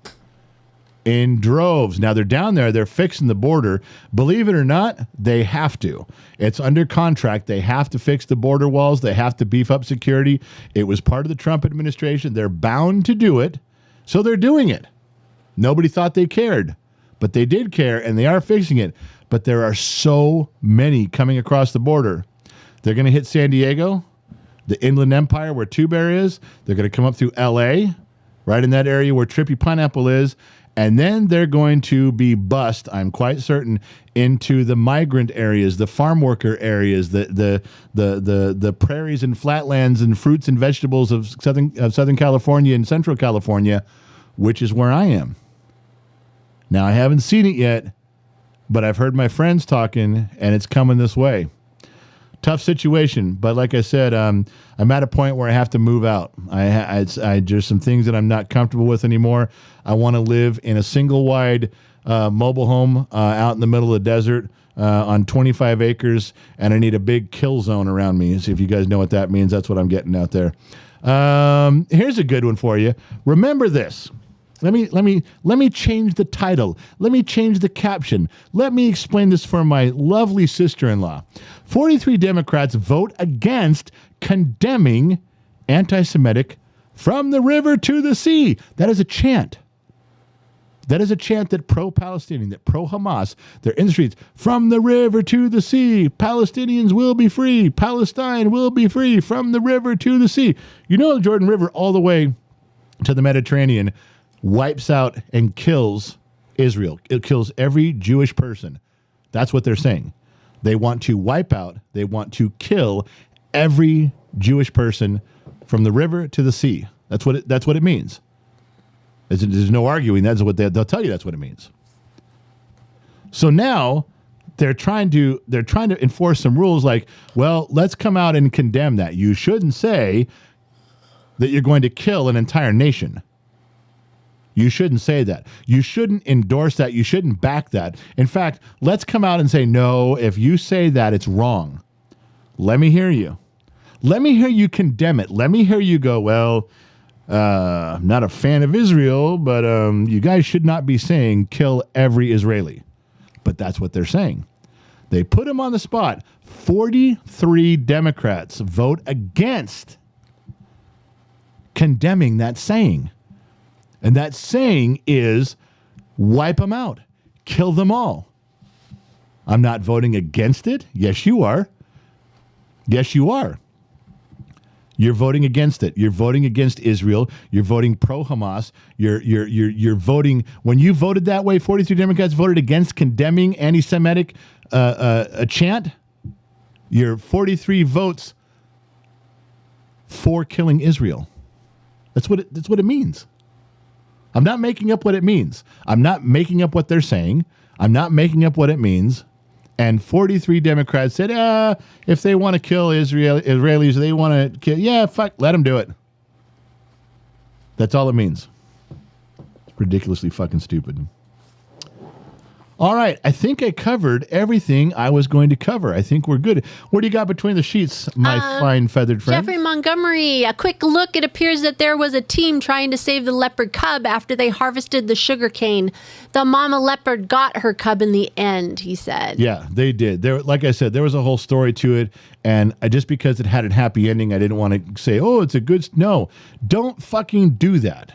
in droves. Now they're down there. They're fixing the border. Believe it or not, they have to. It's under contract. They have to fix the border walls. They have to beef up security. It was part of the Trump administration. They're bound to do it. So they're doing it. Nobody thought they cared, but they did care, and they are fixing it. But there are so many coming across the border. They're going to hit San Diego, the Inland Empire where Two Bear is. They're going to come up through L.A., right in that area where Trippy Pineapple is, and then they're going to be bussed, I'm quite certain, into the migrant areas, the farm worker areas, the prairies and flatlands and fruits and vegetables of Southern California and Central California, which is where I am. Now, I haven't seen it yet, but I've heard my friends talking, and it's coming this way. Tough situation, but like I said, I'm at a point where I have to move out. There's some things that I'm not comfortable with anymore. I want to live in a single-wide mobile home out in the middle of the desert on 25 acres, and I need a big kill zone around me. So if you guys know what that means, that's what I'm getting out there. Here's a good one for you. Remember this. Let me change the title. Let me change the caption. Let me explain this for my lovely sister-in-law. 43 Democrats vote against condemning anti-Semitic from the river to the sea. That is a chant. That is a chant that pro-Palestinian, that pro-Hamas, they're in the streets. From the river to the sea, Palestinians will be free. Palestine will be free from the river to the sea. You know the Jordan River all the way to the Mediterranean wipes out and kills Israel. It kills every Jewish person. That's what they're saying. They want to wipe out, they want to kill every Jewish person from the river to the sea. That's what it means. There's no arguing. That's what they'll tell you. That's what it means. So now they're trying to enforce some rules like, well, let's come out and condemn that. You shouldn't say that you're going to kill an entire nation. You shouldn't say that. You shouldn't endorse that. You shouldn't back that. In fact, let's come out and say, no, if you say that, it's wrong. Let me hear you. Let me hear you condemn it. Let me hear you go, well, I'm not a fan of Israel, but you guys should not be saying kill every Israeli. But that's what they're saying. They put him on the spot. 43 Democrats vote against condemning that saying. And that saying is wipe them out. Kill them all. I'm not voting against it. Yes, you are. Yes, you are. You're voting against it. You're voting against Israel. You're voting pro-Hamas. You're voting. When you voted that way, 43 Democrats voted against condemning anti-Semitic a chant. You're 43 votes for killing Israel. That's what it means. I'm not making up what it means. I'm not making up what they're saying. I'm not making up what it means. And 43 Democrats said, if they want to kill Israelis, they want to kill, fuck, let them do it. That's all it means. It's ridiculously fucking stupid. All right, I think I covered everything I was going to cover. I think we're good. What do you got between the sheets, my fine feathered friend? Jeffrey Montgomery, a quick look. It appears that there was a team trying to save the leopard cub after they harvested the sugarcane. The mama leopard got her cub in the end, he said. Yeah, they did. There, like I said, there was a whole story to it, and just because it had a happy ending, I didn't want to say, oh, it's a good... No, don't fucking do that.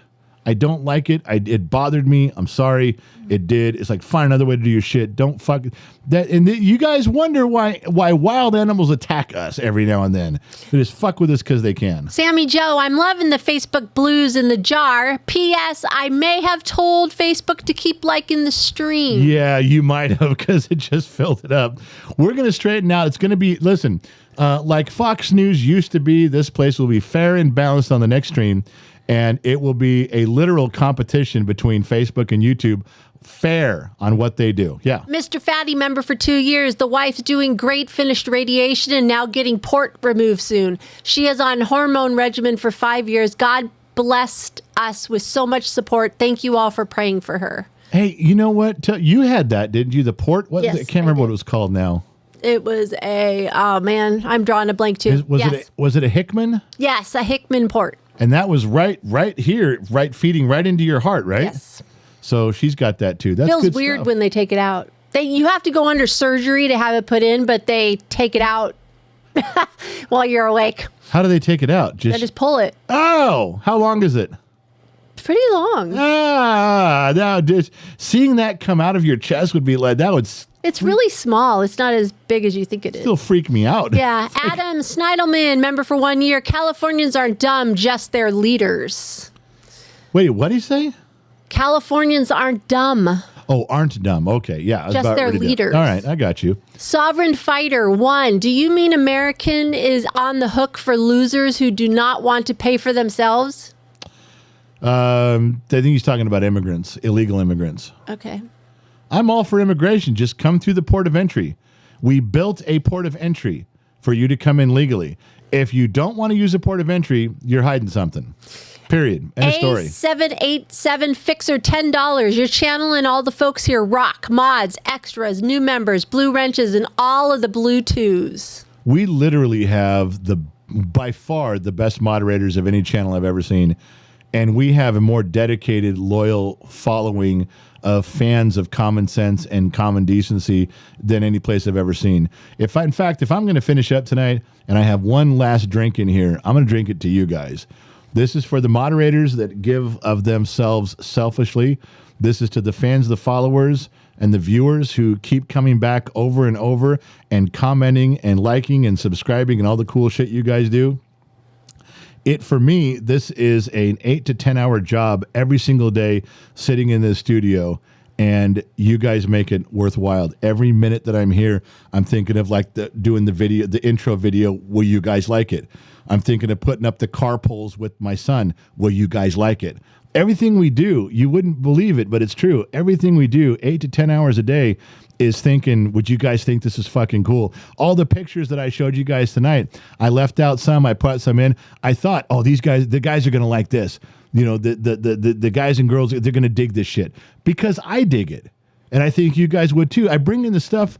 I don't like it. It bothered me. I'm sorry. It did. It's like, find another way to do your shit. Don't fuck that. And you guys wonder why wild animals attack us every now and then. They just fuck with us because they can. Sammy Joe, I'm loving the Facebook blues in the jar. P.S. I may have told Facebook to keep liking the stream. Yeah, you might have, because it just filled it up. We're going to straighten out. It's going to be, listen, like Fox News used to be, this place will be fair and balanced on the next stream. And it will be a literal competition between Facebook and YouTube, fair on what they do. Yeah. Mr. Fatty, member for 2 years. The wife's doing great, finished radiation, and now getting port removed soon. She is on hormone regimen for 5 years. God blessed us with so much support. Thank you all for praying for her. Hey, you know what? You had that, didn't you? The port? What? Yes, I can't remember what it was called now. It was oh man, I'm drawing a blank too. Was it a Hickman? Yes, a Hickman port. And that was right here, feeding right into your heart, right? Yes. So she's got that too. That feels weird when they take it out. You have to go under surgery to have it put in, but they take it out while you're awake. How do they take it out? They just pull it. Oh, how long is it? Pretty long. Now just seeing that come out of your chest would be like, that would... It's really small. It's not as big as you think it is. Still freak me out. Yeah. Adam Snidelman, member for 1 year. Californians aren't dumb, just their leaders. Wait, what did he say? Californians aren't dumb. Oh, aren't dumb. Okay, yeah. Just their leaders. All right, I got you. Sovereign Fighter 1. Do you mean American is on the hook for losers who do not want to pay for themselves? I think he's talking about immigrants, illegal immigrants. Okay. I'm all for immigration. Just come through the port of entry. We built a port of entry for you to come in legally. If you don't want to use a port of entry, you're hiding something. Period. End of story. A787 Fixer, $10. Your channel and all the folks here rock. Mods, extras, new members, blue wrenches, and all of the blue twos. We literally have by far the best moderators of any channel I've ever seen. And we have a more dedicated, loyal following of fans of common sense and common decency than any place I've ever seen. In fact, if I'm going to finish up tonight and I have one last drink in here, I'm going to drink it to you guys. This is for the moderators that give of themselves selfishly. This is to the fans, the followers, and the viewers who keep coming back over and over and commenting and liking and subscribing and all the cool shit you guys do. For me, this is an 8 to 10 hour job every single day sitting in this studio, and you guys make it worthwhile. Every minute that I'm here, I'm thinking of doing the intro video. Will you guys like it? I'm thinking of putting up the car poles with my son. Will you guys like it? Everything we do, you wouldn't believe it, but it's true. Everything we do, 8 to 10 hours a day, is thinking, would you guys think this is fucking cool? All the pictures that I showed you guys tonight, I left out some, I put some in. I thought, oh, the guys are going to like this. You know, the guys and girls, they're going to dig this shit. Because I dig it. And I think you guys would too. I bring in the stuff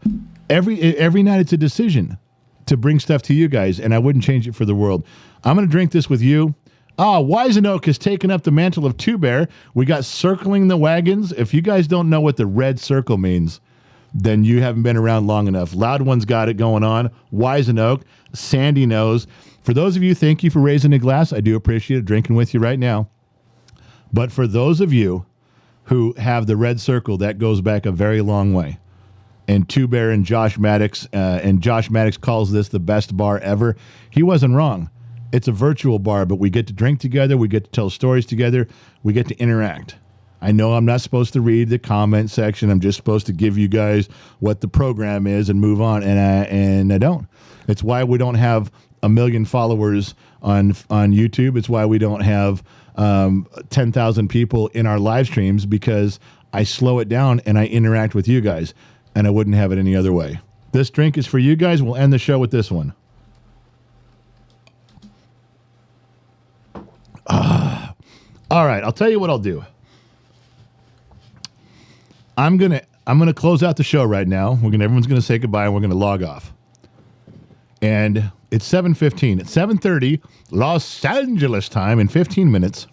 every night. It's a decision to bring stuff to you guys, and I wouldn't change it for the world. I'm going to drink this with you. Wisenoak has taken up the mantle of Two Bear. We got circling the wagons. If you guys don't know what the red circle means, then you haven't been around long enough. Loud One's got it going on. Wisenoak, Sandy knows. For those of you, thank you for raising a glass. I do appreciate it, drinking with you right now. But for those of you who have the red circle, that goes back a very long way. and Two Bear and Josh Maddox. And Josh Maddox calls this the best bar ever. He wasn't wrong. It's a virtual bar, but we get to drink together. We get to tell stories together. We get to interact. I know I'm not supposed to read the comment section. I'm just supposed to give you guys what the program is and move on. And I don't. It's why we don't have 1 million followers on YouTube. It's why we don't have 10,000 people in our live streams, because I slow it down and I interact with you guys, and I wouldn't have it any other way. This drink is for you guys. We'll end the show with this one. All right, I'll tell you what I'll do. I'm gonna close out the show right now. Everyone's gonna say goodbye, and we're gonna log off. And it's 7:15. At 7:30 Los Angeles time, in 15 minutes,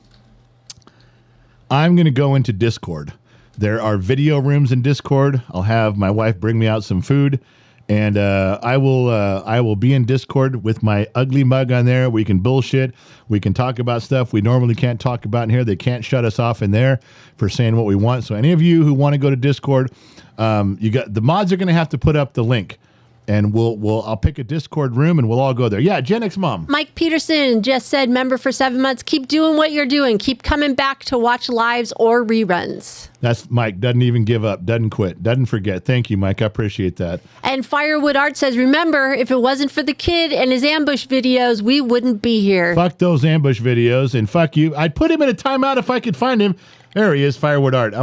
I'm gonna go into Discord. There are video rooms in Discord. I'll have my wife bring me out some food, and I will be in Discord with my ugly mug on there. We can bullshit. We can talk about stuff we normally can't talk about in here. They can't shut us off in there for saying what we want. So any of you who want to go to Discord, the mods are going to have to put up the link. And I'll pick a Discord room and we'll all go there. Yeah, Gen X Mom. Mike Peterson just said, member for 7 months. Keep doing what you're doing. Keep coming back to watch lives or reruns. That's Mike. Doesn't even give up. Doesn't quit. Doesn't forget. Thank you, Mike. I appreciate that. And Firewood Art says, remember, if it wasn't for the kid and his ambush videos, we wouldn't be here. Fuck those ambush videos and fuck you. I'd put him in a timeout if I could find him. There he is, Firewood Art.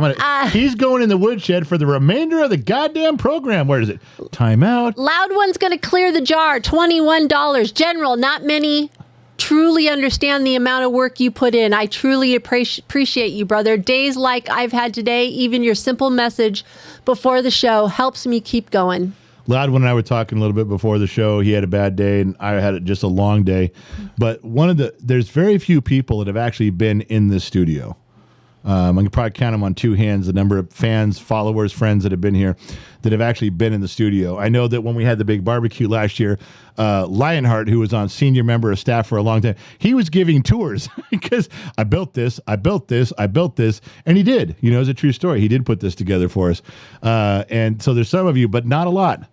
He's going in the woodshed for the remainder of the goddamn program. Where is it? Timeout. Loud One's going to clear the jar. $21. General, not many truly understand the amount of work you put in. I truly appreciate you, brother. Days like I've had today, even your simple message before the show helps me keep going. Loud One and I were talking a little bit before the show. He had a bad day, and I had just a long day. But there's very few people that have actually been in this studio. I can probably count them on two hands, the number of fans, followers, friends that have been here that have actually been in the studio. I know that when we had the big barbecue last year, Lionheart, who was on senior member of staff for a long time, he was giving tours because I built this, and he did. It's a true story. He did put this together for us. And so there's some of you, but not a lot.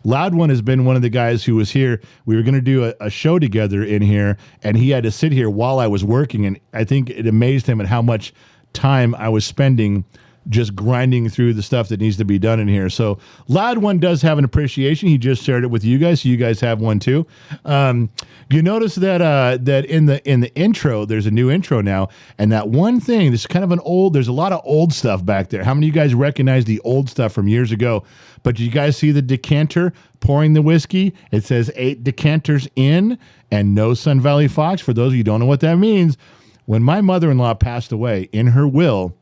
Loud One has been one of the guys who was here. We were going to do a show together in here, and he had to sit here while I was working, and I think it amazed him at how much time I was spending just grinding through the stuff that needs to be done in here. So Loud One does have an appreciation. He just shared it with you guys, so you guys have one too. You notice that that in the intro, there's a new intro now, and that one thing, this is kind of there's a lot of old stuff back there. How many of you guys recognize the old stuff from years ago? But do you guys see the decanter pouring the whiskey? It says 8 decanters in and no Sun Valley Fox. For those of you who don't know what that means, when my mother-in-law passed away, in her will,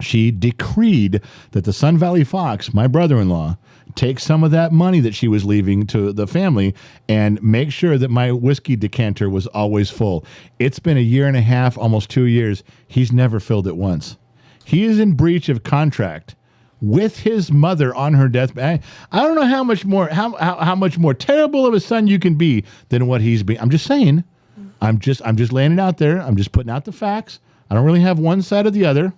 she decreed that the Sun Valley Fox, my brother-in-law, take some of that money that she was leaving to the family and make sure that my whiskey decanter was always full. It's been 1.5 years, almost 2 years. He's never filled it once. He is in breach of contract with his mother on her deathbed. I don't know how much more terrible of a son you can be than what he's been. I'm just saying. I'm just laying it out there. I'm just putting out the facts. I don't really have one side or the other.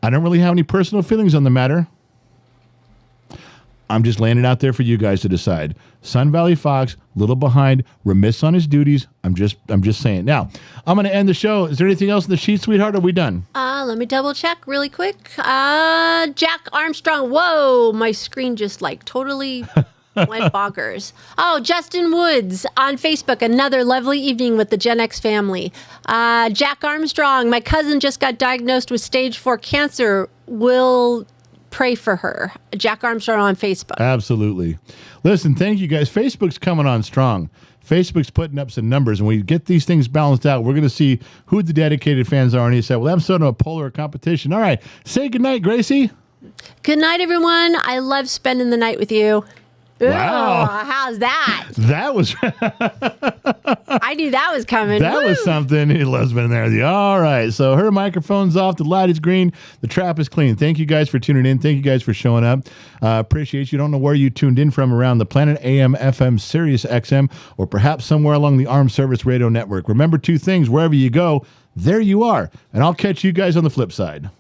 I don't really have any personal feelings on the matter. I'm just laying it out there for you guys to decide. Sun Valley Fox, little behind, remiss on his duties. I'm just saying. Now, I'm going to end the show. Is there anything else in the sheet, sweetheart? Are we done? Let me double check really quick. Jack Armstrong. Whoa, my screen just totally went bonkers. Oh, Justin Woods on Facebook. Another lovely evening with the Gen X family. Jack Armstrong. My cousin just got diagnosed with stage 4 cancer. Will pray for her. Jack Armstrong on Facebook. Absolutely. Listen, thank you guys. Facebook's coming on strong. Facebook's putting up some numbers, and we get these things balanced out. We're going to see who the dedicated fans are. And he said, well, I'm sort of a polar competition. All right. Say goodnight, Gracie. Good night, everyone. I love spending the night with you. Wow. Ooh, how's that? That was... I knew that was coming. That was something. He loves being there with you. All right. So her microphone's off. The light is green. The trap is clean. Thank you guys for tuning in. Thank you guys for showing up. Appreciate you. Don't know where you tuned in from around the planet, AM, FM, Sirius XM, or perhaps somewhere along the Armed Service Radio Network. Remember 2 things. Wherever you go, there you are. And I'll catch you guys on the flip side.